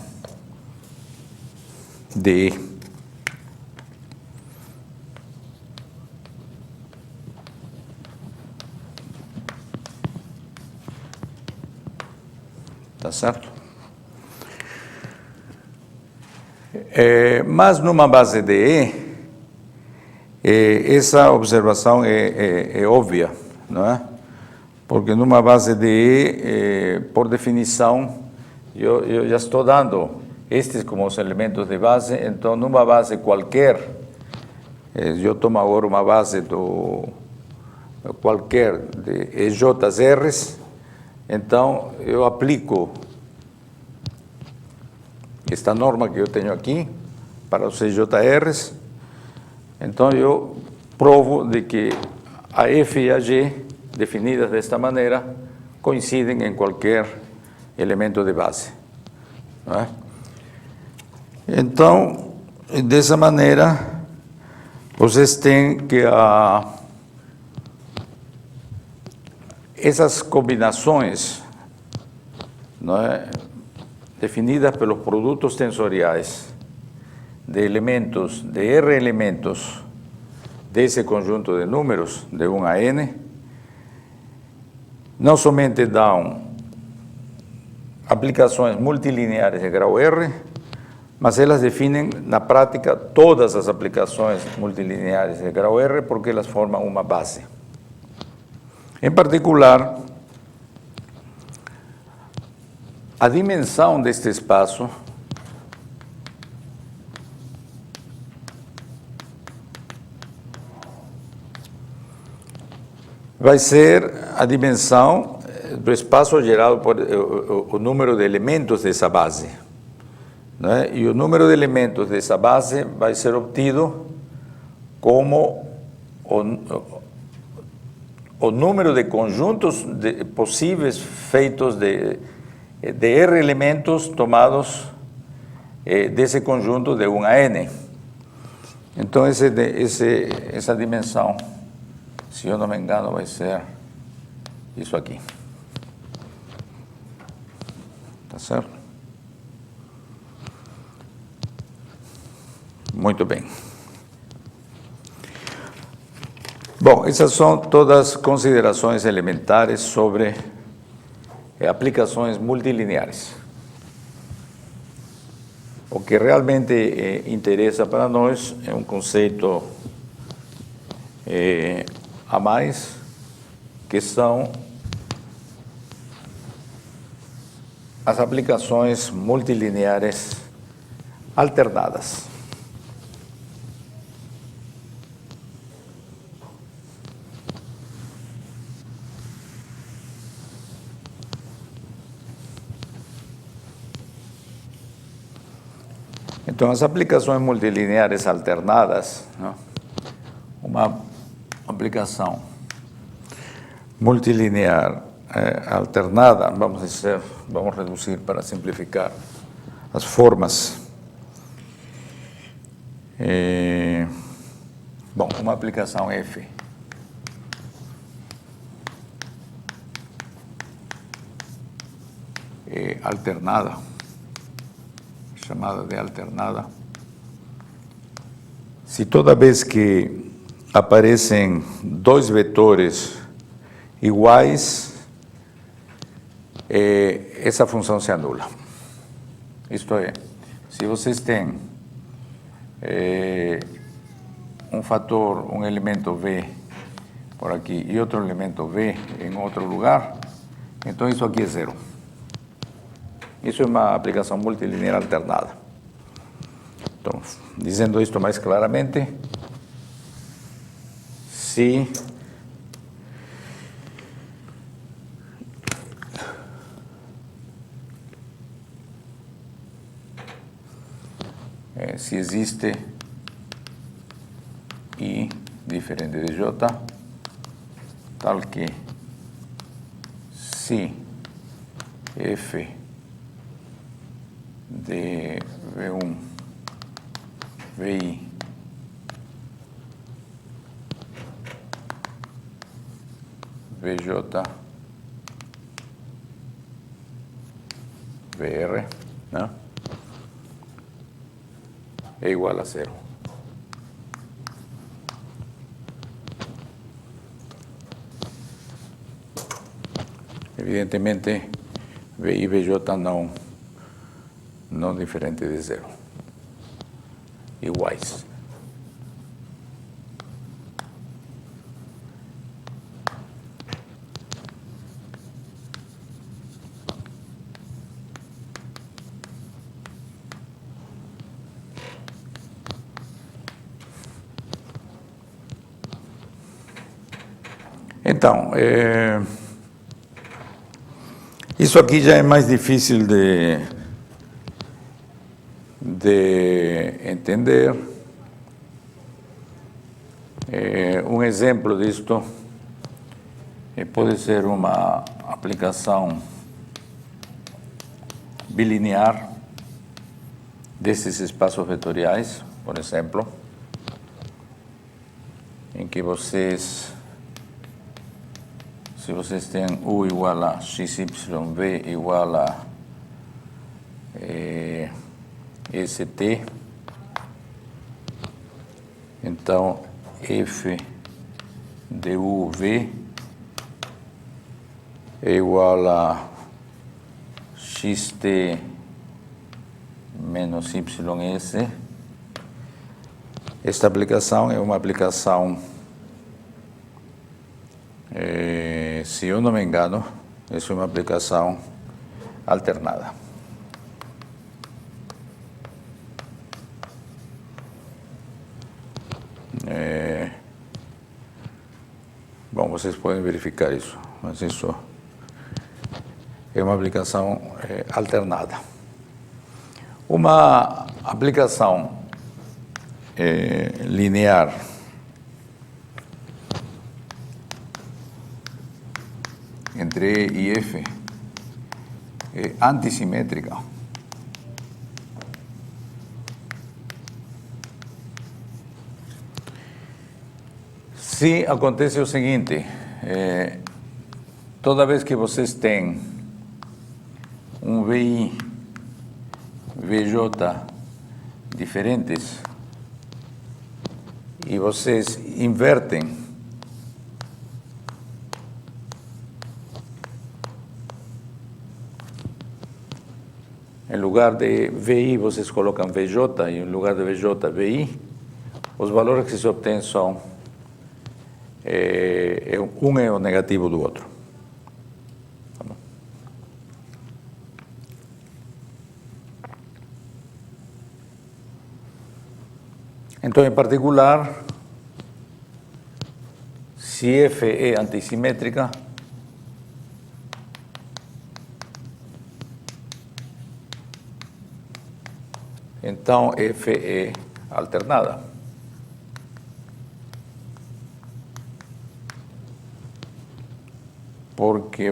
de E. Tá certo? Mas numa base de E, essa observação é óbvia, não é? Porque numa base de E, por definição, eu já estou dando estes como os elementos de base, então numa base qualquer, eu tomo agora uma base qualquer de EJRs, então eu aplico esta norma que eu tenho aqui para os EJRs, então eu provo de que a F e a G, definidas desta maneira, coincidem em qualquer elemento de base. Não é? Então, dessa maneira, vocês têm que essas combinações, não é, definidas pelos produtos tensoriais de elementos, de R elementos desse conjunto de números, de 1 a n, não somente dão aplicações multilineares de grau R, mas elas definem, na prática, todas as aplicações multilineares de grau R, porque elas formam uma base. Em particular, a dimensão deste espaço vai ser a dimensão do espaço gerado por o número de elementos dessa base. Né? E o número de elementos dessa base vai ser obtido como o número de conjuntos possíveis feitos de R elementos tomados desse conjunto de 1 a n. Então, essa dimensão, se eu não me engano, vai ser isso aqui. Tá certo? Muito bem. Bom, essas são todas considerações elementares sobre aplicações multilineares. O que realmente interessa para nós é um conceito a mais, que são as aplicações multilineares alternadas. Então, as aplicações multilineares alternadas, não? Uma aplicação multilinear alternada, vamos reduzir para simplificar as formas. Bom, uma aplicação F alternada, chamada de alternada, se toda vez que aparecem dois vetores iguais, essa função se anula. Isto é, se vocês têm um fator, um elemento V por aqui e outro elemento V em outro lugar, então isso aqui é zero. Isso é uma aplicação multilinear alternada. Então, dizendo isto mais claramente, se existe I diferente de J, tal que si F de V1, VI VJ, VR, ¿no?, é igual a 0. Evidentemente, VI e VJ não diferente de 0. Iguais. Então, isso aqui já é mais difícil de entender. Um exemplo disto pode ser uma aplicação bilinear desses espaços vetoriais, por exemplo, em que se vocês têm U igual a XYV igual a ST, então F de UV é igual a XT menos YS. Esta aplicação é uma aplicação, se eu não me engano, é uma aplicação alternada. Bom, vocês podem verificar isso, mas isso é uma aplicação alternada. Uma aplicação linear entre E e F é antissimétrica. Se acontece o seguinte, toda vez que vocês têm um VI, VJ diferentes e vocês invertem em lugar de VI vocês colocam VJ e em lugar de VJ VI, os valores que se obtêm são um é o negativo do outro. Tá bom? Então, em particular, se F é antissimétrica, então F é alternada. Porque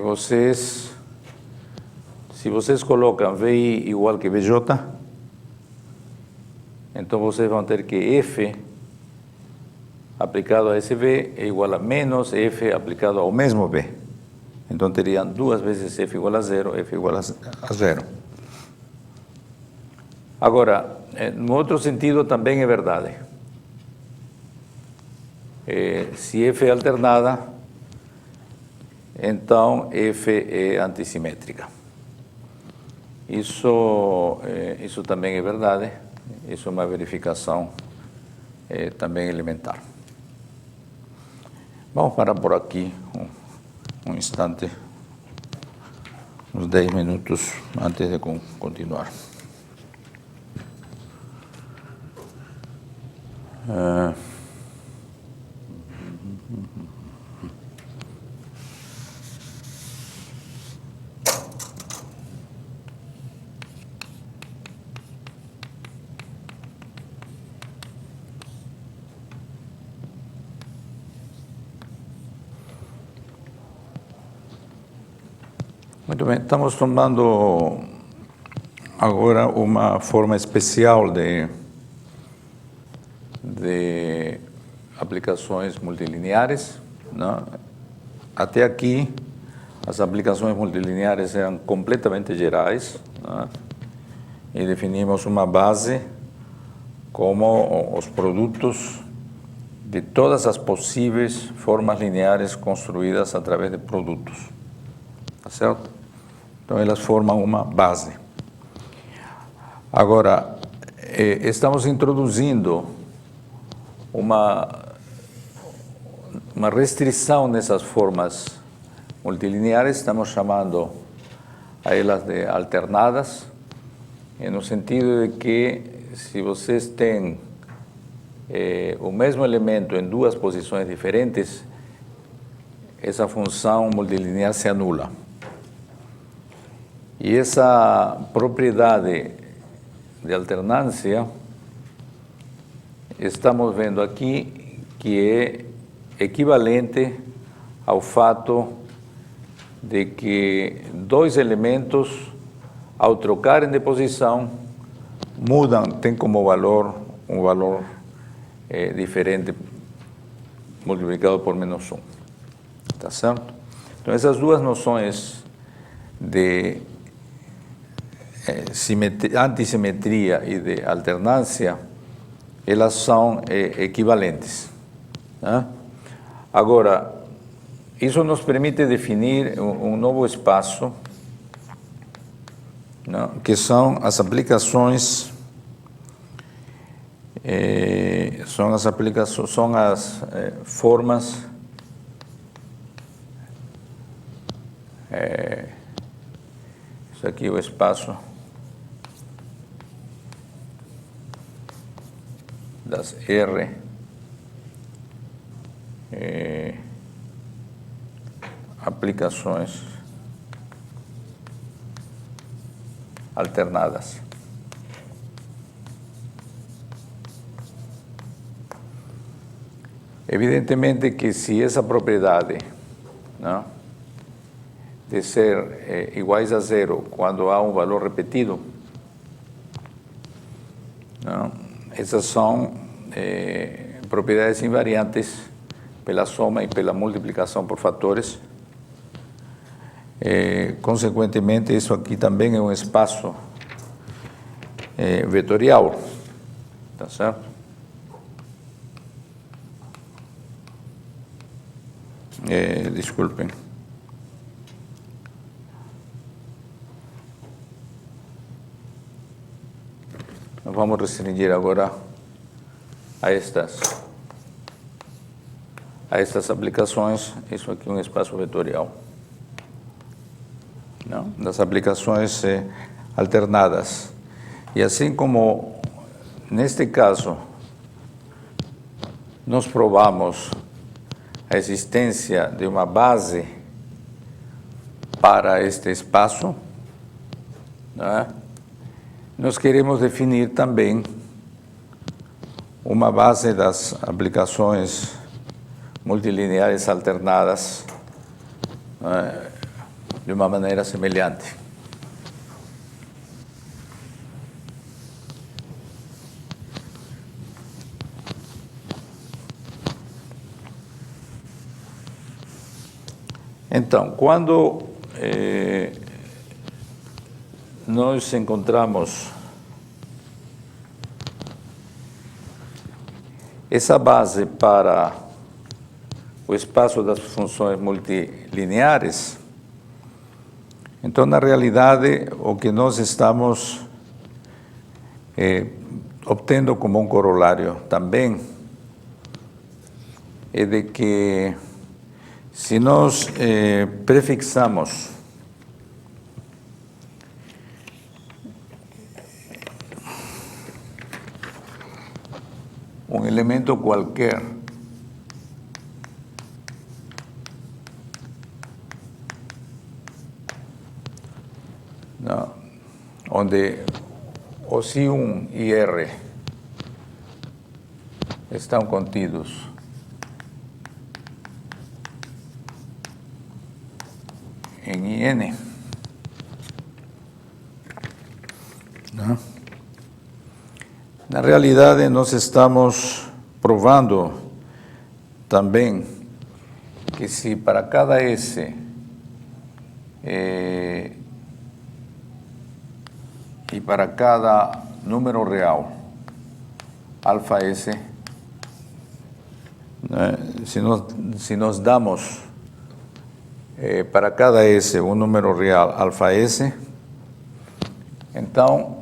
se vocês colocam VI igual que VJ, então vocês vão ter que F aplicado a esse V é igual a menos F aplicado ao mesmo V. Então teriam duas vezes F igual a 0, F igual a 0. Agora, no outro sentido também é verdade. Se F é alternada, então F é antissimétrica. Isso também é verdade. Isso é uma verificação também elementar. Vamos parar por aqui um instante. uns 10 minutos antes de continuar. Muito bem, estamos tomando agora uma forma especial de aplicações multilineares, né? Até aqui, as aplicações multilineares eram completamente gerais, né? E definimos uma base como os produtos de todas as possíveis formas lineares construídas através de produtos, tá certo? Então, elas formam uma base. Agora, estamos introduzindo uma restrição nessas formas multilineares, estamos chamando a elas de alternadas, no sentido de que se vocês têm o mesmo elemento em duas posições diferentes, essa função multilinear se anula. E essa propriedade de alternância, estamos vendo aqui que é equivalente ao fato de que dois elementos, ao trocarem de posição, mudam, tem como valor um valor diferente multiplicado por menos 1. Tá certo? Então, essas duas noções de antissimetria e de alternância, elas são equivalentes, né? Agora, isso nos permite definir um novo espaço, né, que são as aplicações, são as formas isso aqui é o espaço das R aplicações alternadas. Evidentemente que se essa propriedade, não, de ser iguais a zero quando há um valor repetido, não, essas são propriedades invariantes pela soma e pela multiplicação por fatores. Consequentemente, isso aqui também é um espaço vetorial, tá certo? Desculpem. Nós vamos restringir agora a estas aplicações. Isso aqui é um espaço vetorial, não? Das aplicações alternadas. E assim como, neste caso, nós provamos a existência de uma base para este espaço, né? Nós queremos definir também uma base das aplicações multilineares alternadas, né, de uma maneira semelhante. Então, quando nós encontramos essa base para o espaço das funções multilineares, então, na realidade, o que nós estamos obtendo como um corolário também é de que se nós prefixamos un elemento cualquier ¿no? Donde o si 1 y R están contidos en IN, ¿no? Na realidade, nós estamos provando também que se para cada S e para cada número real, alfa S, se nós damos para cada S um número real alfa S, então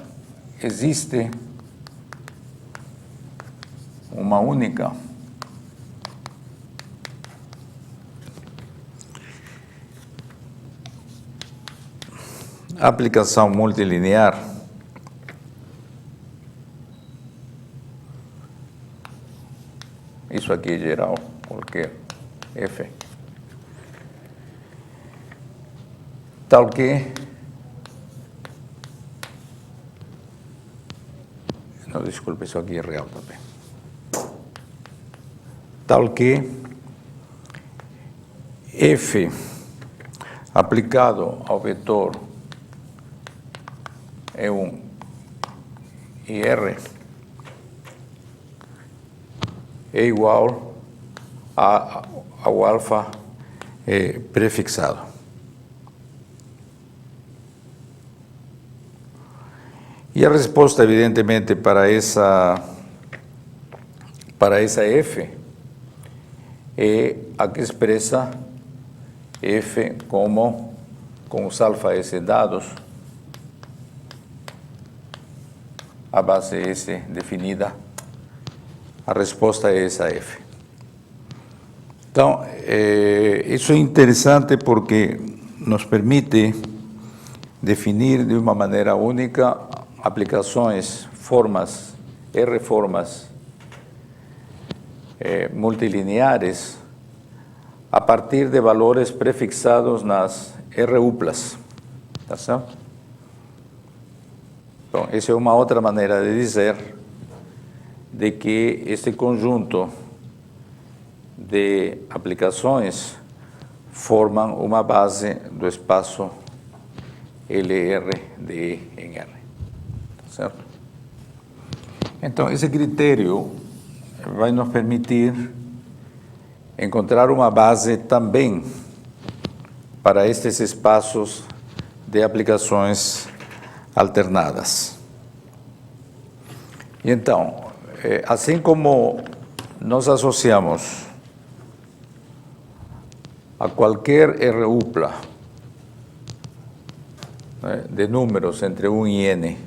existe uma única aplicação multilinear isso aqui é geral, qualquer F, tal que não, desculpe, isso aqui é real também, tal que F aplicado ao vetor E1 e R é igual ao alfa prefixado. E a resposta, evidentemente, para essa F é a que expressa F como com os alfa S dados, a base S definida, a resposta é essa F. Então, isso é interessante porque nos permite definir de uma maneira única aplicações, formas, R-formas multilineares a partir de valores prefixados nas R-uplas. Tá certo? Então, essa é uma outra maneira de dizer de que este conjunto de aplicações formam uma base do espaço LR de E em R. Tá certo? Então, esse critério vai nos permitir encontrar uma base também para estes espaços de aplicações alternadas. E então, assim como nós associamos a qualquer R-upla de números entre 1 e N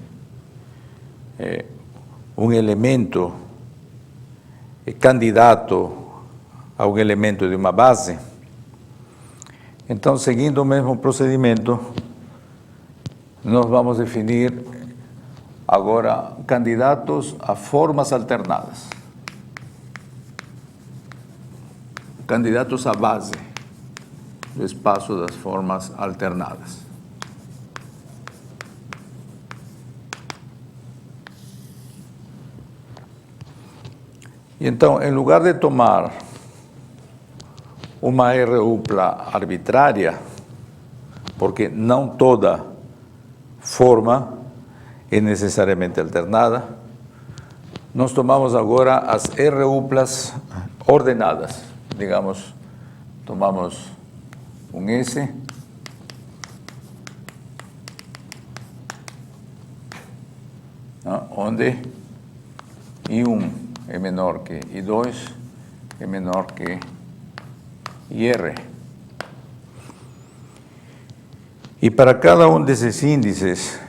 um elemento candidato a um elemento de uma base, então, seguindo o mesmo procedimento, nós vamos definir agora candidatos a formas alternadas, candidatos à base do espaço das formas alternadas. E então, em lugar de tomar uma R-upla arbitrária, porque não toda forma é necessariamente alternada, nós tomamos agora as R-uplas ordenadas. Digamos, tomamos um S, onde I1 é menor que I2, é menor que IR. E para cada um desses índices,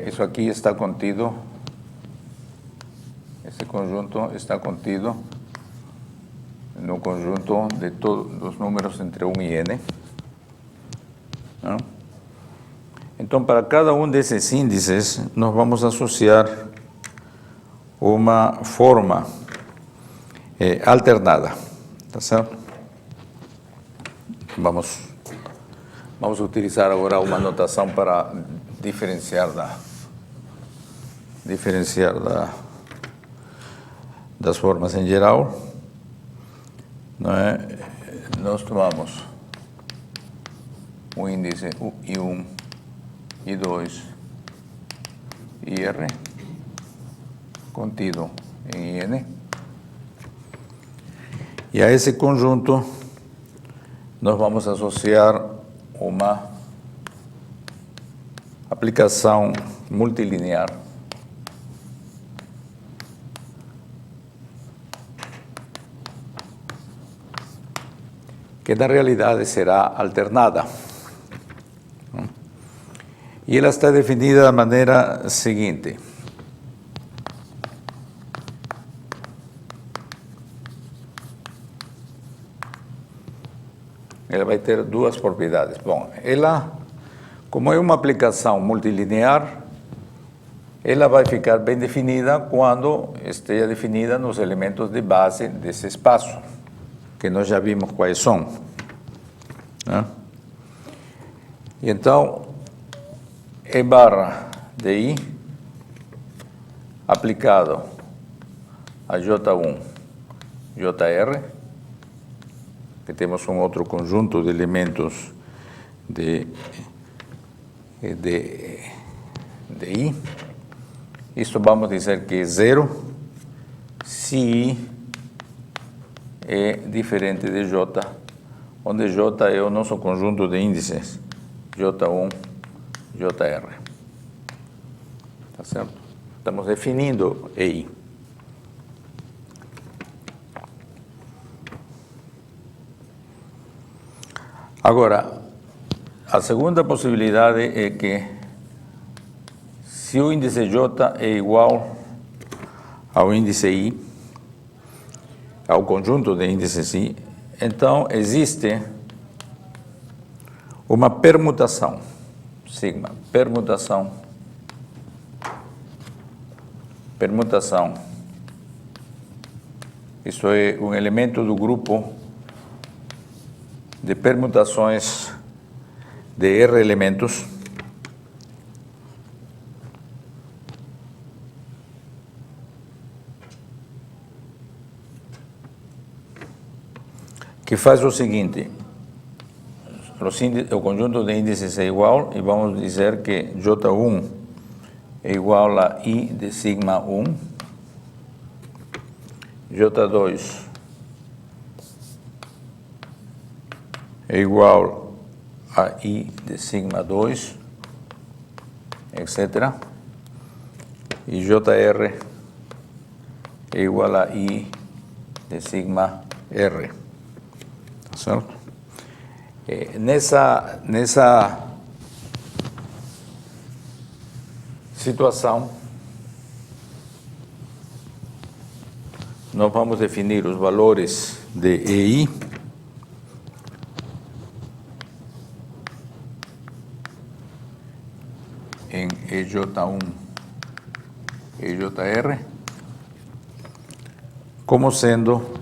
isso aqui está contido, esse conjunto está contido no conjunto de todos os números entre 1 e N. Não? Então, para cada um desses índices, nós vamos associar uma forma alternada, tá certo? Vamos utilizar agora uma notação para diferenciar das formas em geral. Não é? Nós tomamos o índice I1, I2, IR, contido em IN. E a esse conjunto nós vamos associar uma aplicação multilinear que na realidade será alternada. E ela está definida da maneira seguinte. Ela vai ter duas propriedades. Bom, ela, como é uma aplicação multilinear, ela vai ficar bem definida quando esteja definida nos elementos de base desse espaço, que nós já vimos quais são. Né? E então, E barra de I aplicado a J1, JR, que temos um outro conjunto de elementos de I. Isto vamos dizer que é zero se I é diferente de J, onde J é o nosso conjunto de índices, J1, JR. Tá certo? Estamos definindo EI. Agora, a segunda possibilidade é que, se o índice J é igual ao índice I, ao conjunto de índices I, então existe uma permutação, sigma, permutação, isso é um elemento do grupo de permutações de R elementos que faz o seguinte: o conjunto de índices é igual e vamos dizer que J1 é igual a I de sigma 1, J2 é igual a I de sigma 2, etc. E JR é igual a I de sigma R. Tá certo? Nessa situação, nós vamos definir os valores de EI em EJ1 e EJR como sendo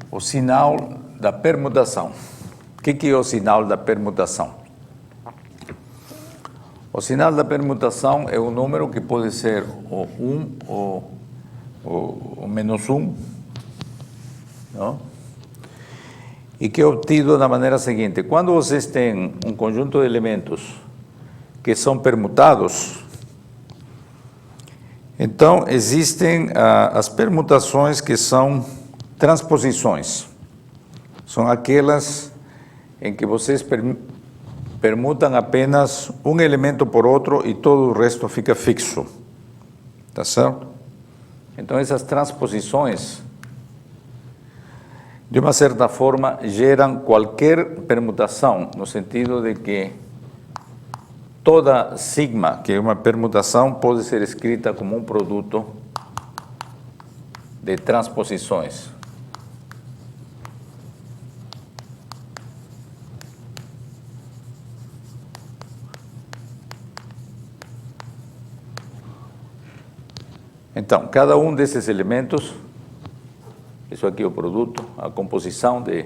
o sinal da permutação. O que é o sinal da permutação? O sinal da permutação é um número que pode ser o 1 ou o menos 1, não? E que é obtido da maneira seguinte: quando vocês têm um conjunto de elementos que são permutados, então existem as permutações que são transposições. São aquelas em que vocês permutam apenas um elemento por outro e todo o resto fica fixo. Tá certo? Então, essas transposições, de uma certa forma, geram qualquer permutação, no sentido de que toda sigma, que é uma permutação, pode ser escrita como um produto de transposições. Então, cada um desses elementos, isso aqui é o produto, a composição de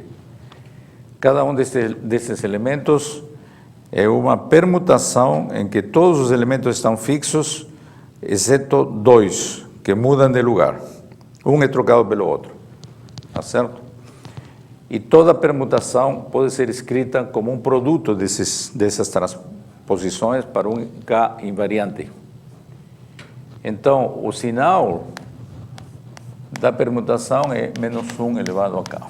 cada um desses elementos é uma permutação em que todos os elementos estão fixos, exceto dois, que mudam de lugar. Um é trocado pelo outro, tá certo? E toda permutação pode ser escrita como um produto dessas transposições para um K invariante. Então, o sinal da permutação é menos 1 elevado a K.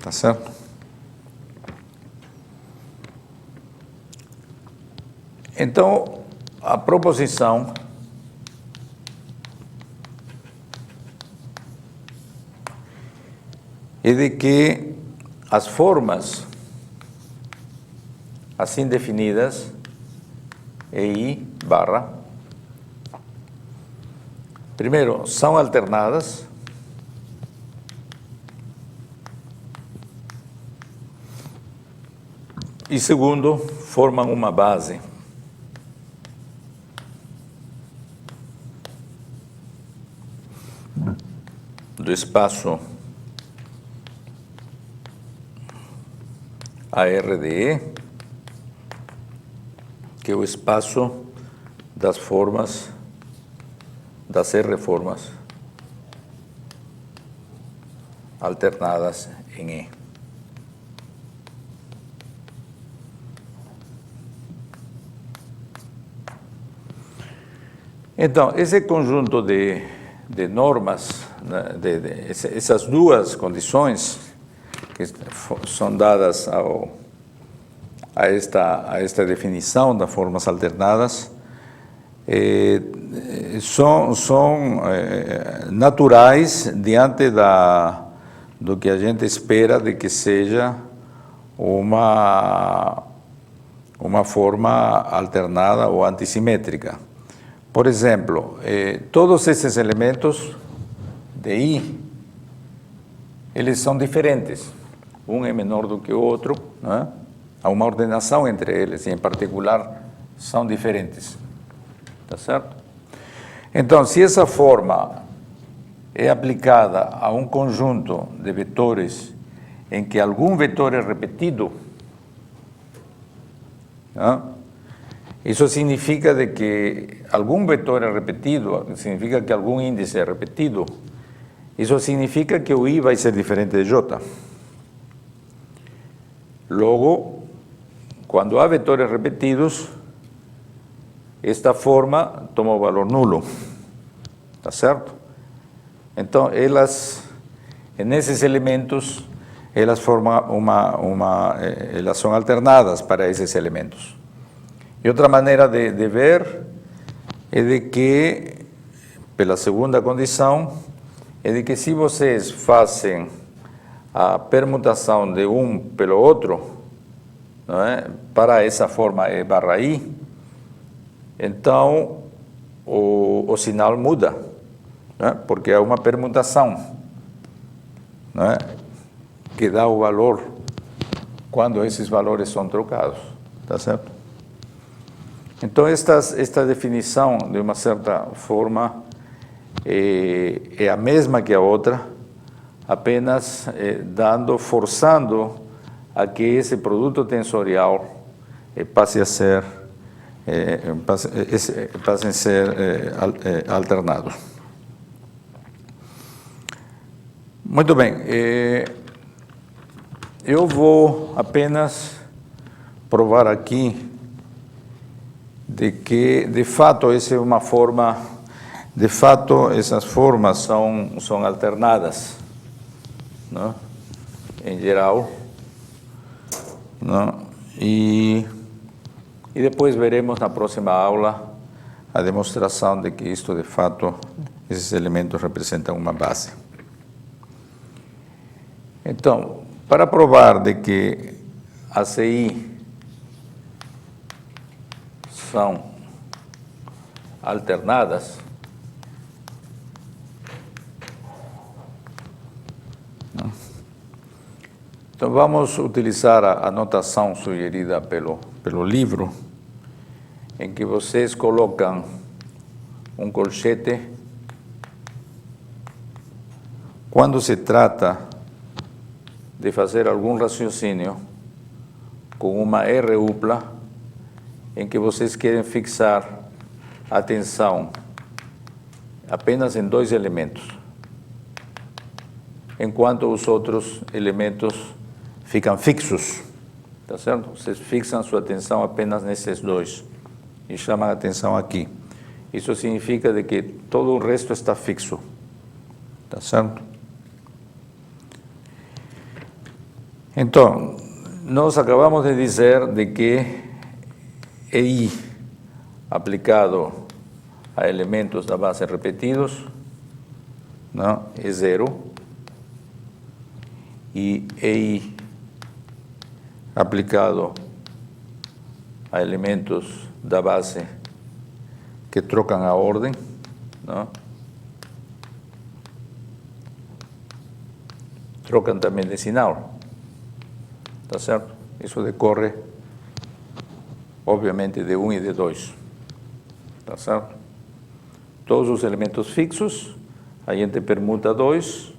Tá certo? Então, a proposição é de que as formas assim definidas, EI barra, primeiro, são alternadas, e segundo, formam uma base. Do espaço ARDE, que é o espaço das formas, das R-formas alternadas em E. Então, esse conjunto de normas, né, essas duas condições que são dadas a esta definição das formas alternadas, são naturais diante do que a gente espera de que seja uma forma alternada ou antissimétrica. Por exemplo, todos esses elementos de I, eles são diferentes. Um é menor do que o outro, né? Há uma ordenação entre eles, e em particular, são diferentes. Tá certo? Então, se essa forma é aplicada a um conjunto de vetores em que algum vetor é repetido, né? Isso significa de que algum vetor é repetido, significa que algum índice é repetido, isso significa que o I vai ser diferente de J. Logo, quando há vetores repetidos, esta forma toma o valor nulo, tá certo? Então, nesses elementos, elas formam elas são alternadas para esses elementos. E outra maneira de ver é de que, pela segunda condição, é de que se vocês fazem a permutação de um pelo outro, não é? Para essa forma E barra I, então o sinal muda, não é? Porque é uma permutação, não é? Que dá o valor quando esses valores são trocados, tá certo? Então, esta definição, de uma certa forma, é a mesma que a outra, apenas forçando a que esse produto tensorial passe a ser alternados. Muito bem, eu vou apenas provar aqui de que, de fato, essa é uma forma, de fato, essas formas são alternadas, não? Em geral, não? E depois veremos na próxima aula a demonstração de que isto, de fato, esses elementos representam uma base. Então, para provar de que a CI são alternadas, então vamos utilizar a notação sugerida pelo livro, em que vocês colocam um colchete quando se trata de fazer algum raciocínio com uma R-upla em que vocês querem fixar a atenção apenas em dois elementos, enquanto os outros elementos ficam fixos, tá certo? Vocês fixam sua atenção apenas nesses dois e chamam a atenção aqui. Isso significa de que todo o resto está fixo, tá certo? Então, nós acabamos de dizer de que EI aplicado a elementos da base repetidos, não, é zero, e EI aplicado a elementos da base que trocam a ordem, não, trocam também de sinal, tá certo? Isso decorre, obviamente, de 1 e de 2, tá certo? Todos os elementos fixos, a gente permuta 2,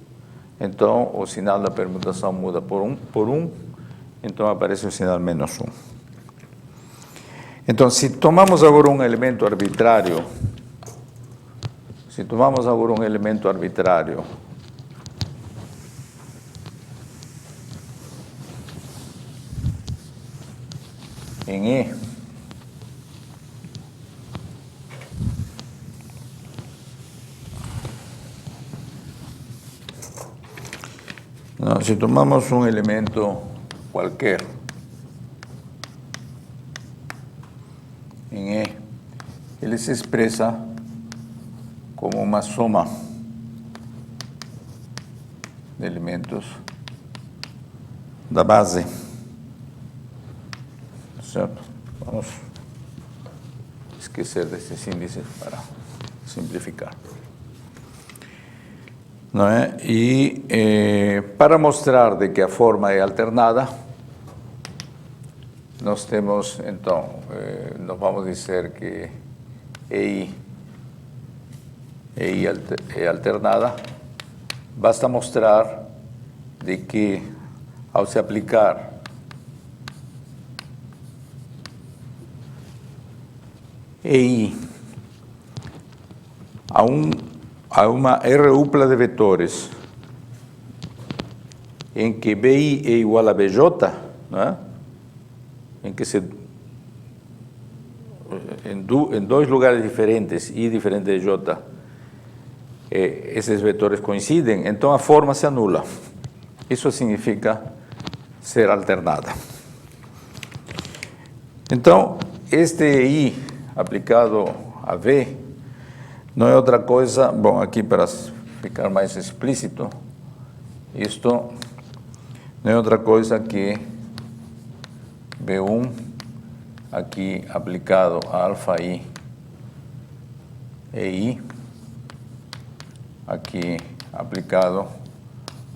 então o sinal da permutação muda por 1, então aparece o sinal menos 1. Então, se tomamos agora um elemento arbitrário, em E, não, se tomamos um elemento qualquer em E, ele se expressa como uma soma de elementos da base, certo? Vamos esquecer desses índices para simplificar. Não é? E para mostrar de que a forma é alternada, nós temos, então, nós vamos dizer que EI é alternada. Basta mostrar de que, ao se aplicar EI a uma R-upla de vetores em que BI é igual a BJ, não é? Em que em dois lugares diferentes, I diferente de J, esses vetores coincidem, então a forma se anula. Isso significa ser alternada. Então, este I aplicado a V não é outra coisa, bom, aqui para ficar mais explícito, isto não é outra coisa que B1 aqui aplicado a alfa I e I, aqui aplicado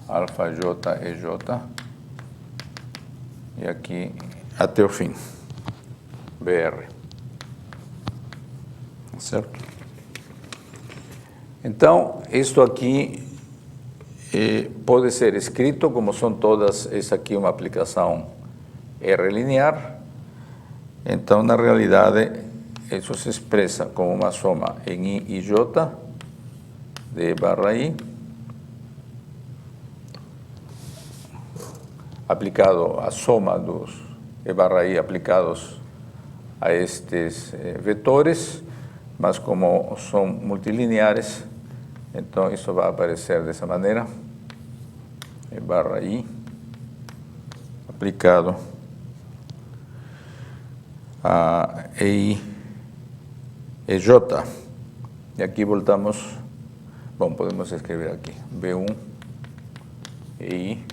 a alfa J e J, e aqui até o fim, BR. Certo? Então, isto aqui pode ser escrito como são todas, essa aqui é uma aplicação R linear. Então, na realidade, isso se expressa como uma soma em I e J de barra I, aplicado a soma dos E barra I aplicados a estes vetores, mas como são multilineares, então isso vai aparecer dessa maneira, E barra I aplicado a EI e J. E aqui voltamos, bom, podemos escrever aqui, B1 EI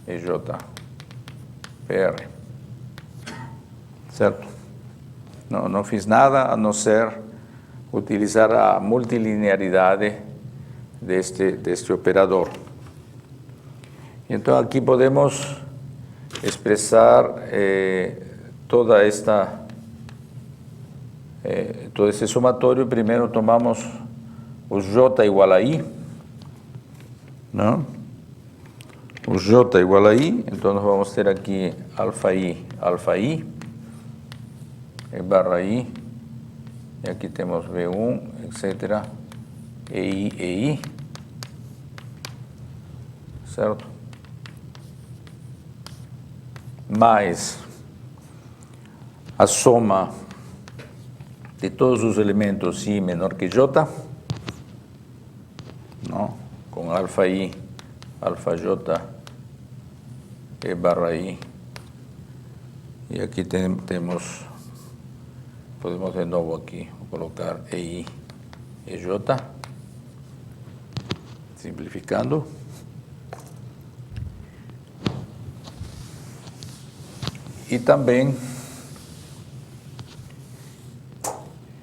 e J PR. Certo? Não fiz nada a não ser utilizar a multilinearidade deste operador. Então, aqui podemos expressar toda esta todo esse somatório, primeiro tomamos o J igual a I, não? O J igual a I, então nós vamos ter aqui alfa I, e barra I, e aqui temos V1, etc., EI, certo? Mais a soma de todos os elementos I menor que J, não? Com alfa I, alfa J, E barra I, e aqui temos, podemos de novo aqui colocar EI, EJ, simplificando. E também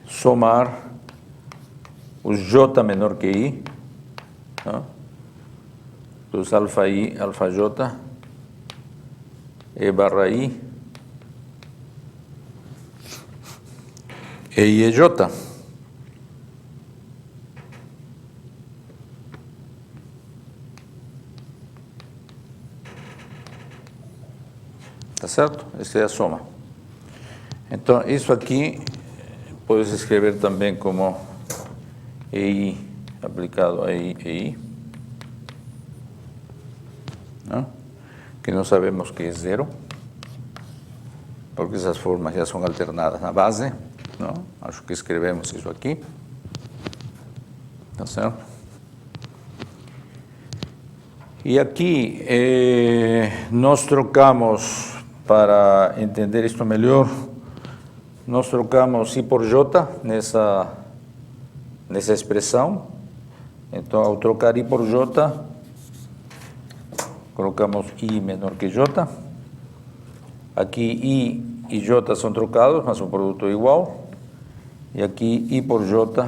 somar os J menor que I, não? Dos alfa I, alfa J, E barra I, E EJ. Tá certo? Essa é a soma. Então, isso aqui pode se escrever também como EI aplicado a EI, não? Que não sabemos que é zero, porque essas formas já são alternadas na base, não? Acho que escrevemos isso aqui. Tá certo? E aqui nós trocamos, para entender isto melhor, nós trocamos I por J nessa expressão. Então, ao trocar I por J, colocamos I menor que J. Aqui I e J são trocados, mas o produto é igual. E aqui I por J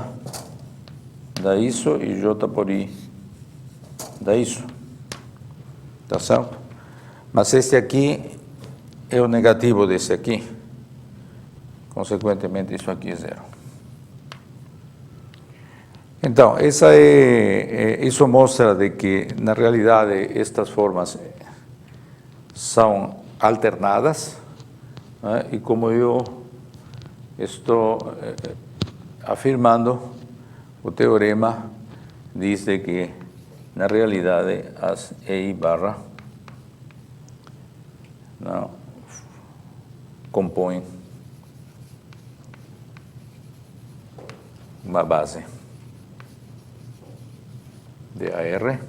dá isso, e J por I dá isso. Tá certo? Mas este aqui é o negativo desse aqui. Consequentemente, isso aqui é zero. Então, isso mostra de que, na realidade, estas formas são alternadas, né? E como eu estou afirmando, o teorema diz de que, na realidade, as EI barra não compõem uma base de AR,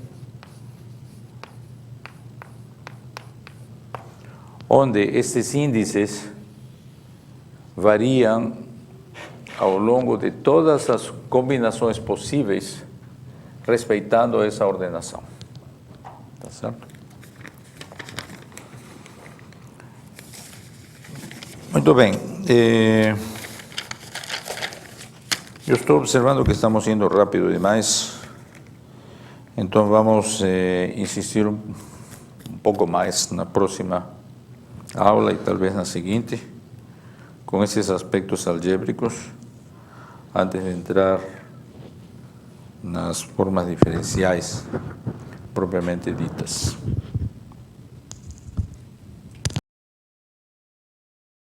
onde estes índices variam ao longo de todas as combinações possíveis, respeitando essa ordenação. Tá certo? Muito bem. Eu estou observando que estamos indo rápido demais, então vamos insistir um pouco mais na próxima aula e talvez na seguinte, com esses aspectos algébricos, antes de entrar nas formas diferenciais propriamente ditas.